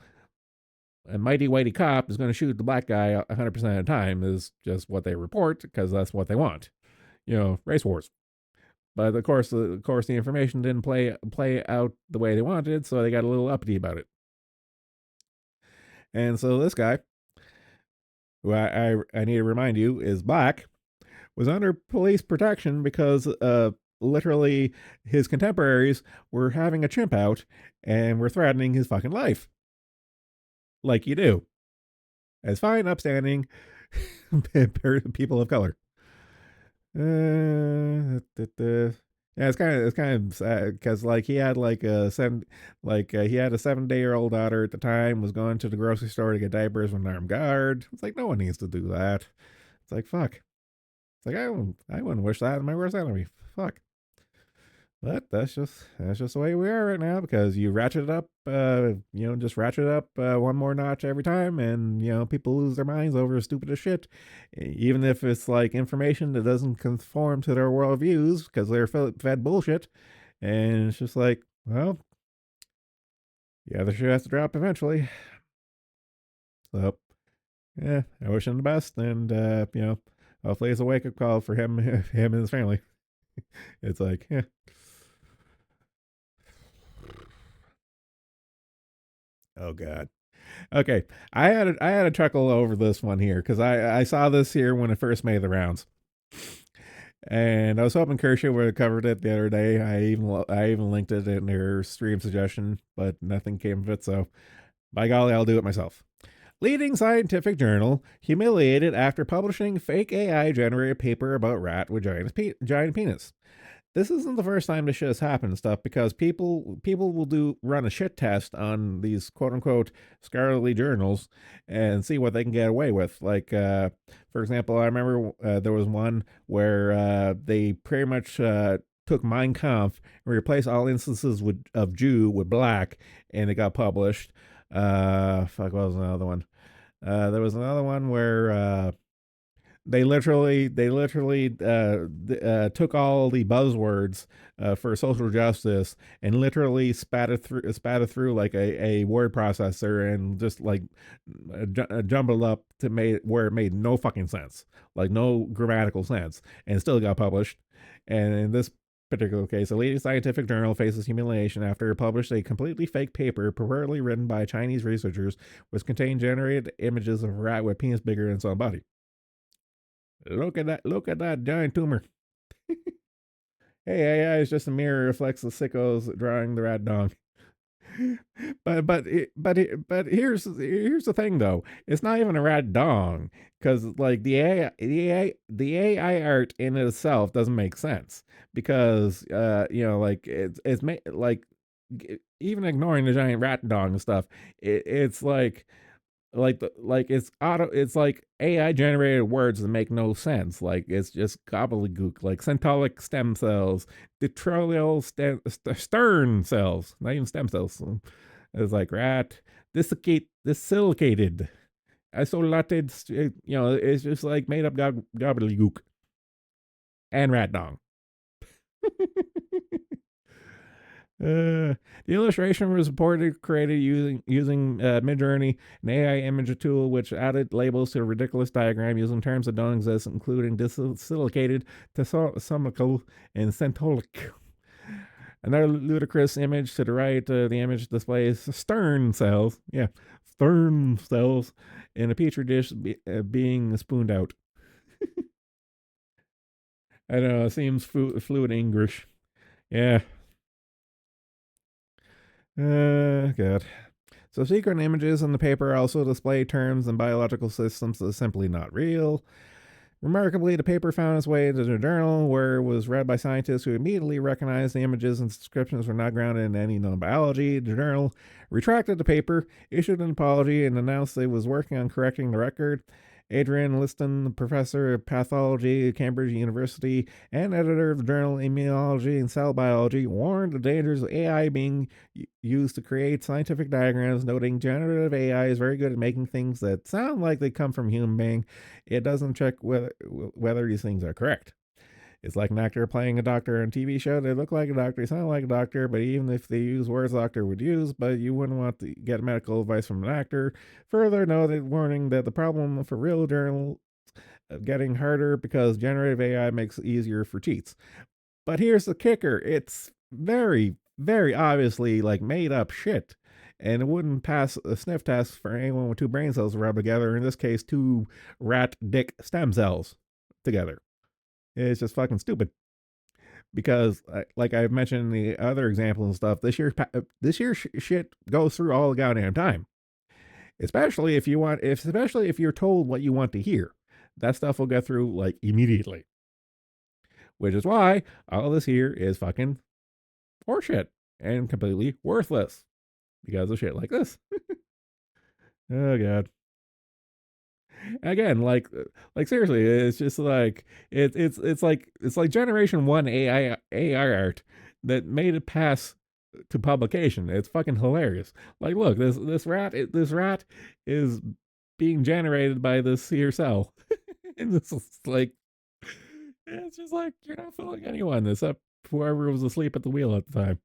mighty whitey cop is going to shoot the black guy 100% of the time is just what they report because that's what they want. Race wars. But of course, the information didn't play out the way they wanted, so they got a little uppity about it. And so this guy, who I need to remind you is black, was under police protection because literally his contemporaries were having a chimp out and were threatening his fucking life. Like you do. As fine, upstanding people of color. Yeah, it's kind of sad because he had he had a 7-day-old daughter at the time, was going to the grocery store to get diapers with an armed guard. It's like, no one needs to do that. It's like, fuck. It's like, I wouldn't wish that on my worst enemy. Fuck. But that's just the way we are right now, because you ratchet it up, just ratchet it up one more notch every time, and people lose their minds over stupid as shit, even if it's like information that doesn't conform to their worldviews because they're fed bullshit, and it's just like, well, yeah, the shit has to drop eventually. So, yeah, I wish him the best, and hopefully it's a wake up call for him and his family. It's like, yeah. Oh God. Okay, I had a chuckle over this one here because I saw this here when it first made the rounds, and I was hoping Kershaw would have covered it the other day. I even linked it in their stream suggestion, but nothing came of it. So, by golly, I'll do it myself. Leading scientific journal humiliated after publishing fake AI generated paper about rat with giant penis. This isn't the first time this shit has happened and stuff, because people will run a shit test on these quote unquote scholarly journals and see what they can get away with. Like, for example, I remember there was one where they pretty much took Mein Kampf and replaced all instances of Jew with black, and it got published. What was another one? There was another one where they literally took all the buzzwords for social justice and literally spat it through like a word processor and just like jumbled up to make where it made no fucking sense, like no grammatical sense, and it still got published. And in this particular case, a leading scientific journal faces humiliation after it published a completely fake paper purportedly written by Chinese researchers, which contained generated images of a rat with a penis bigger than its own body. Look at that! Look at that giant tumor. Hey, AI is just a mirror reflects the sickos drawing the rat dong. But here's the thing though. It's not even a rat dong because like the AI art in itself doesn't make sense because like it's made like even ignoring the giant rat dong and stuff. It's it's like AI generated words that make no sense. Like it's just gobbledygook. Like centaulic stem cells, detrolial stern cells, not even stem cells. It's like rat dissilicated, isolated. It's just like made up gobbledygook and rat dong. The illustration was reportedly created using Midjourney, an AI image tool which added labels to a ridiculous diagram using terms that don't exist, including dissilicated, tessomical, and centaulic. Another ludicrous image to the right, the image displays stern cells, stern cells, in a petri dish being spooned out. I don't know, it seems fluid English. Yeah. God. So secret images in the paper also display terms and biological systems that are simply not real. Remarkably, the paper found its way into the journal, where it was read by scientists who immediately recognized the images and descriptions were not grounded in any known biology. The journal retracted the paper, issued an apology, and announced it was working on correcting the record. Adrian Liston, professor of pathology at Cambridge University and editor of the journal Immunology and Cell Biology, warned the dangers of AI being used to create scientific diagrams, noting generative AI is very good at making things that sound like they come from a human being. It doesn't check whether these things are correct. It's like an actor playing a doctor on a TV show. They look like a doctor, sound like a doctor, but even if they use words a doctor would use, but you wouldn't want to get medical advice from an actor. Further noted, warning that the problem for real journals getting harder because generative AI makes it easier for cheats. But here's the kicker. It's very, very obviously like made up shit. And it wouldn't pass a sniff test for anyone with two brain cells rubbed together. In this case, two rat dick stem cells together. It's just fucking stupid. Because, like I mentioned in the other example and stuff, this year shit goes through all the goddamn time. Especially if you're told what you want to hear, that stuff will get through like immediately. Which is why all this here is fucking horseshit and completely worthless because of shit like this. Oh god. Again, like seriously, it's just like it's like generation 1 AI art that made it pass to publication. It's fucking hilarious. Like, look, this rat is being generated by this here cell, and this is like, it's just like you're not fooling anyone except whoever was asleep at the wheel at the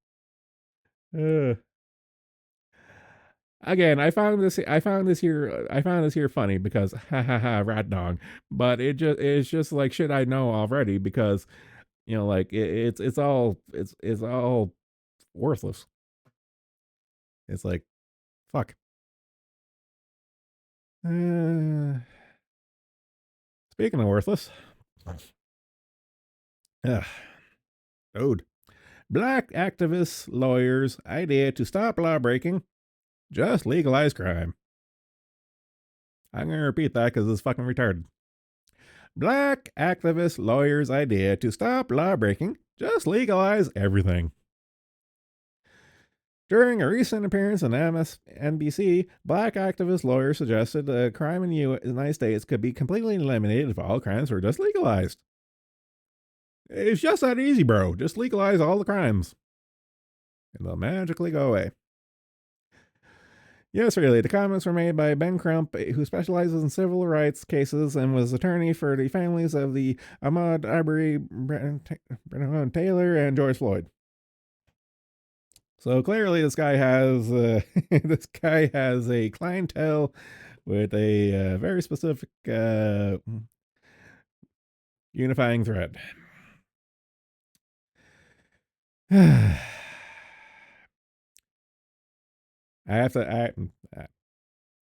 time. Again, I found this here funny because ha ha ha rat dog, but it's just like shit I know already because like it's all worthless. It's like fuck. Speaking of worthless, dude, black activists lawyers idea to stop law breaking. Just legalize crime. I'm going to repeat that because it's fucking retarded. Black activist lawyers' idea to stop law breaking. Just legalize everything. During a recent appearance on MSNBC, black activist lawyers suggested that crime in the United States could be completely eliminated if all crimes were just legalized. It's just that easy, bro. Just legalize all the crimes. And they'll magically go away. Yes, really. The comments were made by Ben Crump, who specializes in civil rights cases and was attorney for the families of the Ahmaud Arbery, Breonna Taylor, and George Floyd. So clearly, this guy has this guy has a clientele with a very specific unifying thread. I have to.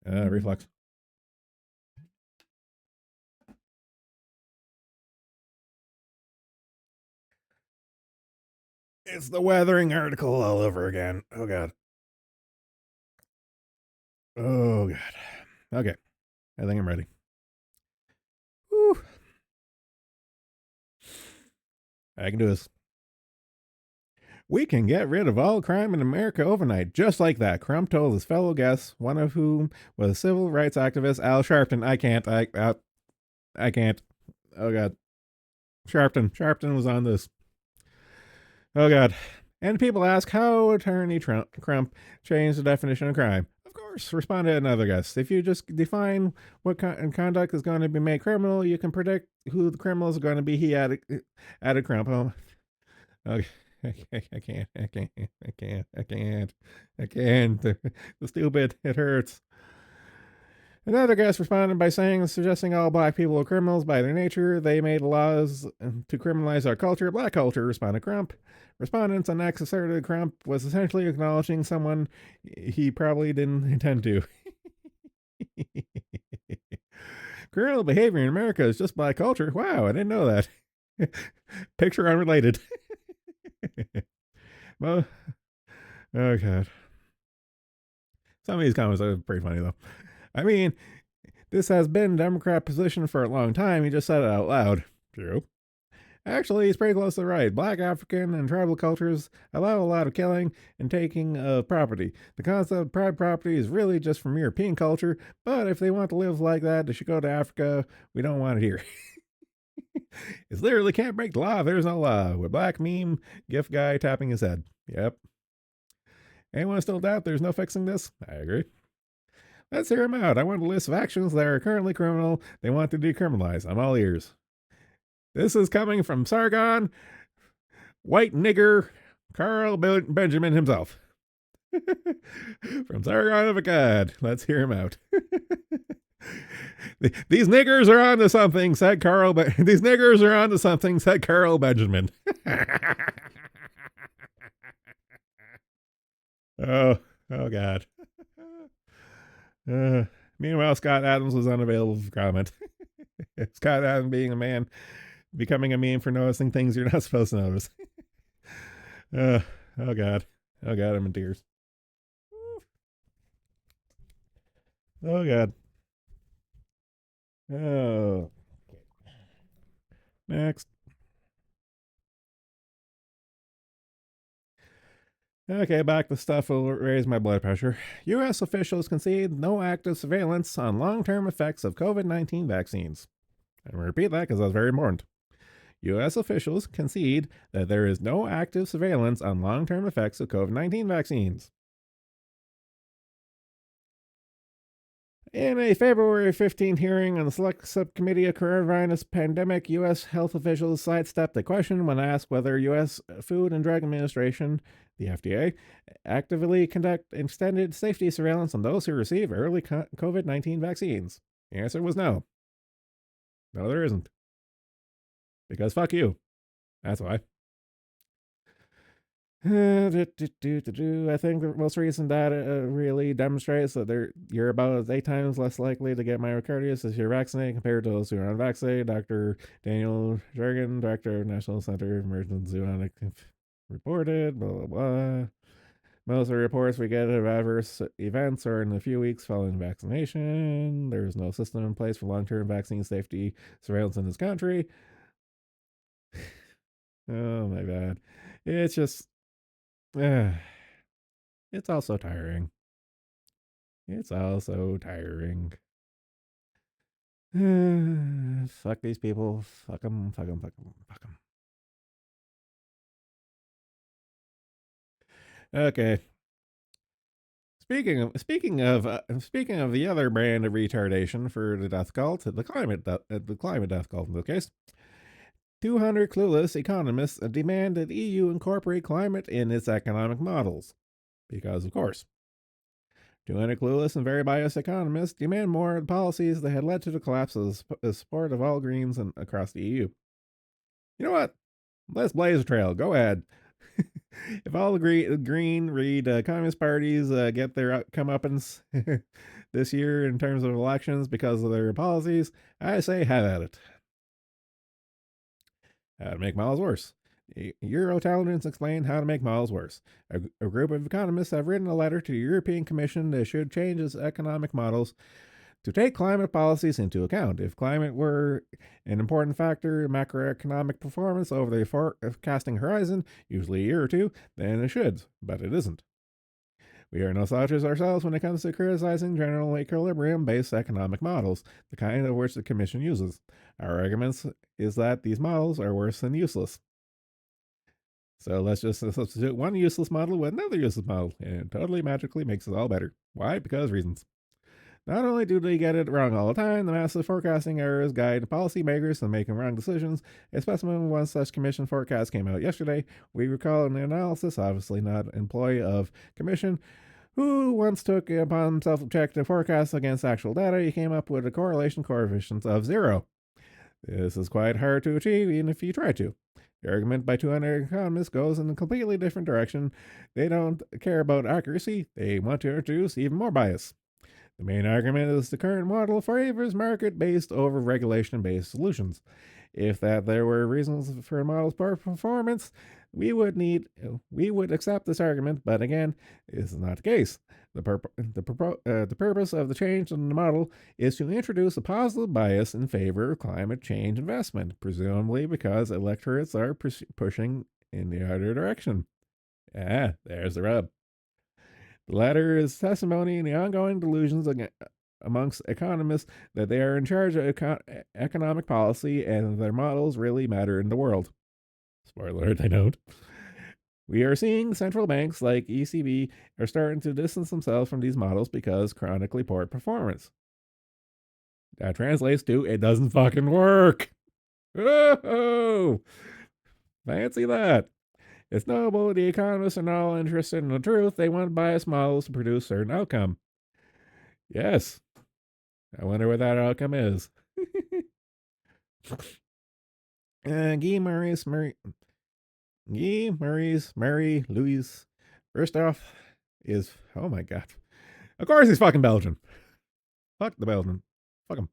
Reflux. It's the weathering article all over again. Oh god. Oh god. Okay, I think I'm ready. Whew. I can do this. We can get rid of all crime in America overnight, just like that, Crump told his fellow guests, one of whom was civil rights activist Al Sharpton. I can't. Oh god. Sharpton was on this. Oh god. And people ask how Attorney Crump changed the definition of crime. Of course, responded another guest. If you just define what conduct is going to be made criminal, you can predict who the criminals are going to be. He added Crump. Oh, okay. I can't. The stupid. It hurts. Another guest responded by suggesting all black people are criminals by their nature. They made laws to criminalize our culture. Black culture, responded Crump. Respondents on X asserted Crump was essentially acknowledging someone he probably didn't intend to. Criminal behavior in America is just black culture. Wow, I didn't know that. Picture unrelated. Well, oh god. Some of these comments are pretty funny though. I mean, this has been Democrat position for a long time. He just said it out loud. True. Actually, he's pretty close to the right. Black, African, and tribal cultures allow a lot of killing and taking of property. The concept of private property is really just from European culture, but if they want to live like that, they should go to Africa. We don't want it here. It's literally can't break the law. There's no law. With black meme, gift guy tapping his head. Yep. Anyone still doubt there's no fixing this? I agree. Let's hear him out. I want a list of actions that are currently criminal they want to decriminalize. I'm all ears. This is coming from Sargon, white nigger, Carl Benjamin himself. From Sargon of Akkad. Let's hear him out. These niggers are onto something, said Carl. These niggers are onto something, said Carl Benjamin. Oh God. Meanwhile, Scott Adams was unavailable for comment. Scott Adams being a man, becoming a meme for noticing things you're not supposed to notice. Oh God. Oh God, I'm in tears. Oh God. Oh. Next. Okay, back to stuff will raise my blood pressure. U.S. officials concede no active surveillance on long-term effects of COVID-19 vaccines. I'm going to repeat that because that's very important. U.S. officials concede that there is no active surveillance on long-term effects of COVID-19 vaccines. In a February 15 hearing on the Select Subcommittee of Coronavirus Pandemic, U.S. health officials sidestepped the question when asked whether U.S. Food and Drug Administration, the FDA, actively conduct extended safety surveillance on those who receive early COVID-19 vaccines. The answer was no. No, there isn't. Because fuck you. That's why. I think the most recent data really demonstrates that you're about 8 times less likely to get myocarditis if you're vaccinated compared to those who are unvaccinated. Dr. Daniel Jergen, director of National Center of Emergency Zoonotic, reported, blah, blah, blah. Most of the reports we get of adverse events are in the few weeks following vaccination. There's no system in place for long-term vaccine safety surveillance in this country. Oh my God. It's just... it's also tiring. Fuck these people. Fuck them. Okay. Speaking of the other brand of retardation for the death cult, the climate death cult in this case, 200 clueless economists demand that EU incorporate climate in its economic models, because of course. 200 clueless and very biased economists demand more policies that had led to the collapse of the support of all Greens across the EU. You know what? Let's blaze a trail. Go ahead. If all the green communist parties get their comeuppance this year in terms of elections because of their policies, I say have at it. How to make models worse. Euro-intelligence explained how to make models worse. A group of economists have written a letter to the European Commission that should change its economic models to take climate policies into account. If climate were an important factor in macroeconomic performance over the forecasting horizon, usually a year or two, then it should, but it isn't. We are no slouches ourselves when it comes to criticizing general equilibrium-based economic models, the kind of which the Commission uses. Our argument is that these models are worse than useless. So let's just substitute one useless model with another useless model, and it totally magically makes it all better. Why? Because reasons. Not only do they get it wrong all the time, the massive forecasting errors guide policymakers in making wrong decisions. A specimen of one such commission forecast came out yesterday. We recall an analysis, obviously not an employee of commission, who once took it upon himself to check the forecast against actual data. He came up with a correlation coefficient of 0. This is quite hard to achieve, even if you try to. The argument by 200 economists goes in a completely different direction. They don't care about accuracy, they want to introduce even more bias. The main argument is the current model favors market-based over regulation-based solutions. If that there were reasons for a model's poor performance, we would accept this argument, but again, this is not the case. The purpose of the change in the model is to introduce a positive bias in favor of climate change investment, presumably because electorates are pushing in the other direction. There's the rub. The latter is testimony in the ongoing delusions amongst economists that they are in charge of economic policy and their models really matter in the world. Spoiler alert, they don't. We are seeing central banks like ECB are starting to distance themselves from these models because chronically poor performance. That translates to it doesn't fucking work. Oh, fancy that. It's noble the economists are not all interested in the truth. They want biased models to produce certain outcome. Yes. I wonder what that outcome is. Murray Louis Verstoff is, oh my god. Of course he's fucking Belgian. Fuck the Belgian. Fuck him.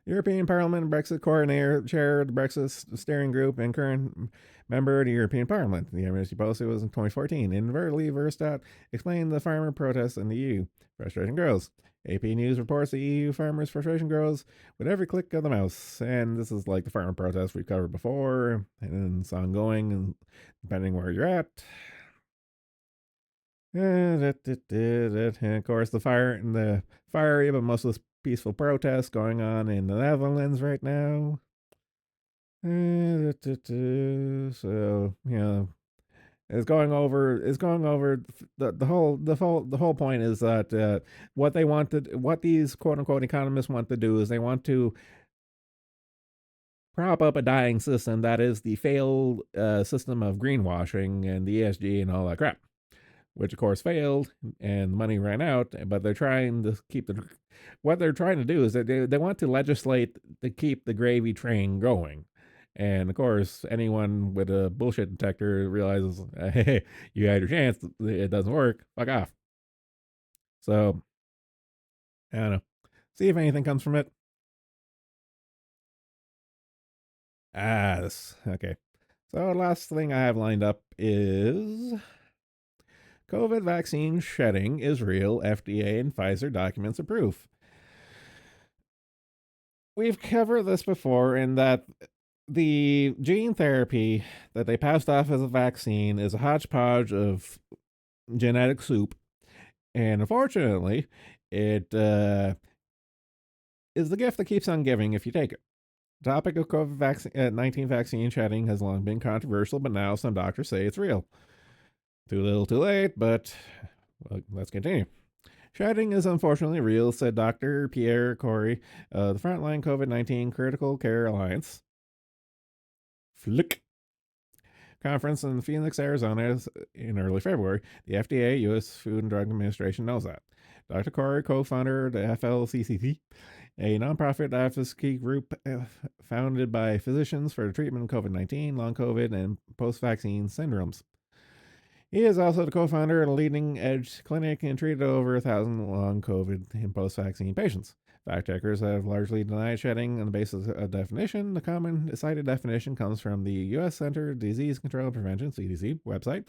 European Parliament Brexit coordinator, chair of the Brexit steering group, and current member of the European Parliament. The emergency policy was in 2014. Inadvertently, Verstappen explained the farmer protests in the EU. Frustration grows. AP News reports the EU farmers' frustration grows with every click of the mouse. And this is like the farmer protests we've covered before, and it's ongoing, and depending where you're at. And of course, the fiery but mostly peaceful protests going on in the Netherlands right now. So, it's going over the whole point is that what these quote unquote economists want to do is they want to prop up a dying system that is the failed system of greenwashing and the ESG and all that crap, which of course failed and money ran out. But they're trying to what they're trying to do is that they want to legislate to keep the gravy train going. And of course, anyone with a bullshit detector realizes, hey, you had your chance, it doesn't work, fuck off. So, I don't know. See if anything comes from it. Okay. So, the last thing I have lined up is COVID vaccine shedding is real, FDA and Pfizer documents of proof. We've covered this before in that the gene therapy that they passed off as a vaccine is a hodgepodge of genetic soup. And unfortunately, it is the gift that keeps on giving if you take it. The topic of COVID-19 vaccine shedding has long been controversial, but now some doctors say it's real. Too little, too late, but well, let's continue. Shedding is unfortunately real, said Dr. Pierre Corey of the Frontline COVID-19 Critical Care Alliance. Flick. Conference in Phoenix, Arizona in early February. The FDA, U.S. Food and Drug Administration, knows that. Dr. Corey, co-founder of the FLCCC, a nonprofit advocacy group founded by physicians for the treatment of COVID-19, long COVID, and post-vaccine syndromes. He is also the co-founder of a leading-edge clinic and treated over 1,000 long COVID and post-vaccine patients. Fact-checkers have largely denied shedding on the basis of definition. The common cited definition comes from the U.S. Center for Disease Control and Prevention, CDC, website,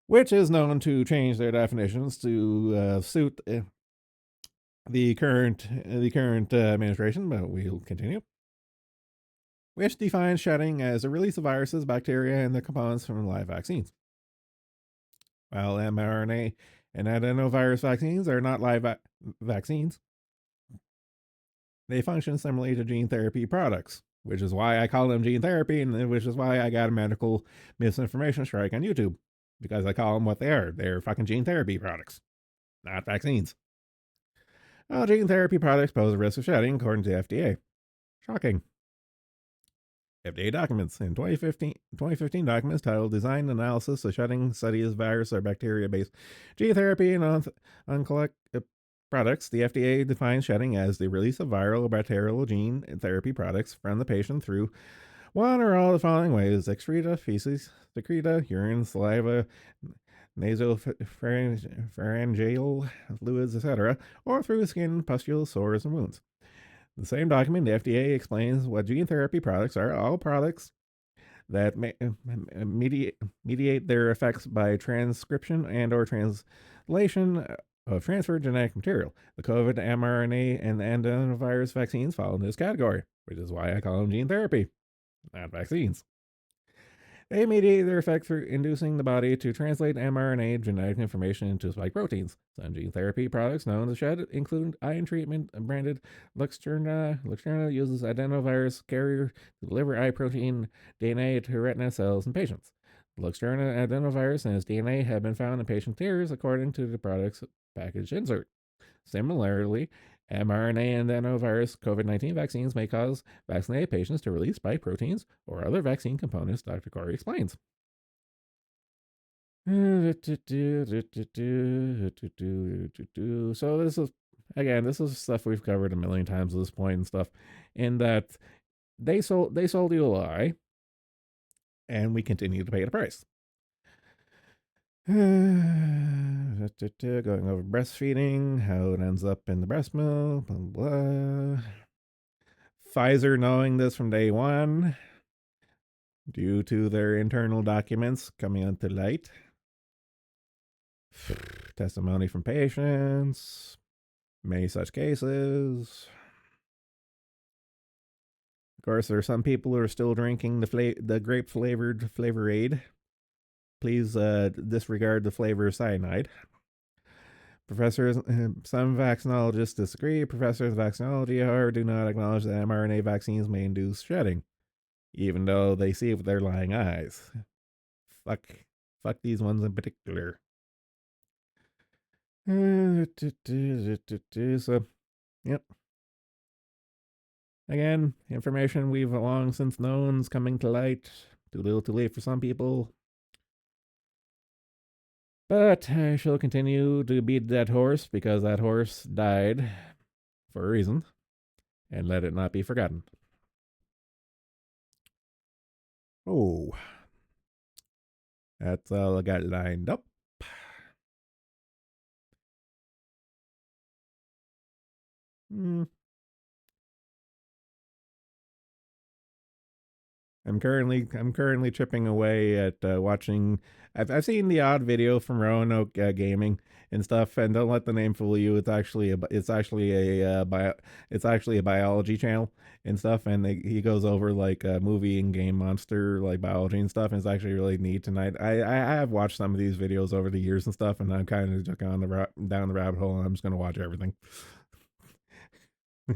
which is known to change their definitions to suit the current administration, but we'll continue, which defines shedding as a release of viruses, bacteria, and their components from live vaccines. While mRNA and adenovirus vaccines are not live vaccines, they function similarly to gene therapy products, which is why I call them gene therapy, and which is why I got a medical misinformation strike on YouTube, because I call them what they are. They're fucking gene therapy products, not vaccines. Well, gene therapy products pose a risk of shedding, according to the FDA. Shocking. FDA documents. In 2015 documents titled Design Analysis of Shedding Studies Virus or Bacteria-Based Gene Therapy and Oncolytic Products, the FDA defines shedding as the release of viral or bacterial gene therapy products from the patient through one or all of the following ways: excreta, feces, secreta, urine, saliva, nasopharyngeal fluids, etc., or through skin, pustules, sores, and wounds. The same document, the FDA explains what gene therapy products are: all products that mediate their effects by transcription and or translation of transferred genetic material. The COVID, mRNA, and adenovirus vaccines fall in this category, which is why I call them gene therapy, not vaccines. They mediate their effect through inducing the body to translate mRNA genetic information into spike proteins. Some gene therapy products known as shed include iron treatment branded Luxturna. Luxturna uses adenovirus carrier to deliver eye protein DNA to retina cells in patients. Luxturna adenovirus and its DNA have been found in patient tears, according to the product's package insert. Similarly, mRNA and adenovirus COVID-19 vaccines may cause vaccinated patients to release spike proteins or other vaccine components, Dr. Corey explains. So this is stuff we've covered a million times at this point and stuff, in that they sold you a lie, and we continue to pay the price. Going over breastfeeding, how it ends up in the breast milk, blah, blah. Pfizer knowing this from day one, due to their internal documents coming onto light. Testimony from patients, many such cases. Of course, there are some people who are still drinking the grape-flavored Flavorade. Please disregard the flavor of cyanide. Professors, some vaccinologists disagree. Professors of vaccinology, however, do not acknowledge that mRNA vaccines may induce shedding, even though they see it with their lying eyes. Fuck these ones in particular. So, yep. Again, information we've long since known is coming to light. Too little, too late for some people. But I shall continue to beat that horse, because that horse died for a reason, and let it not be forgotten. Oh, that's all I got lined up. I'm currently chipping away at watching. I've seen the odd video from Roanoke Gaming and stuff, and don't let the name fool you. It's actually a biology channel and stuff, and he goes over like movie and game monster like biology and stuff, and it's actually really neat. And I have watched some of these videos over the years and stuff, and I'm kind of just gone down the rabbit hole, and I'm just gonna watch everything.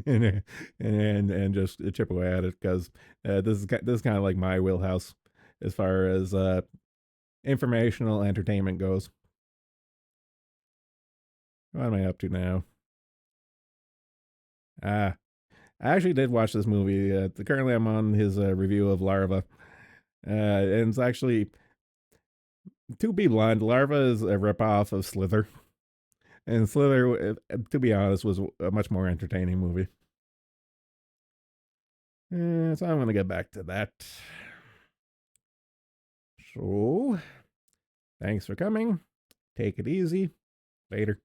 and just chip away at it, because this is kind of like my wheelhouse as far as informational entertainment goes. What am I up to now? I actually did watch this movie. Currently, I'm on his review of Larva. And it's actually, to be blunt, Larva is a ripoff of Slither. And Slither, to be honest, was a much more entertaining movie. So I'm going to get back to that. So, thanks for coming. Take it easy. Later.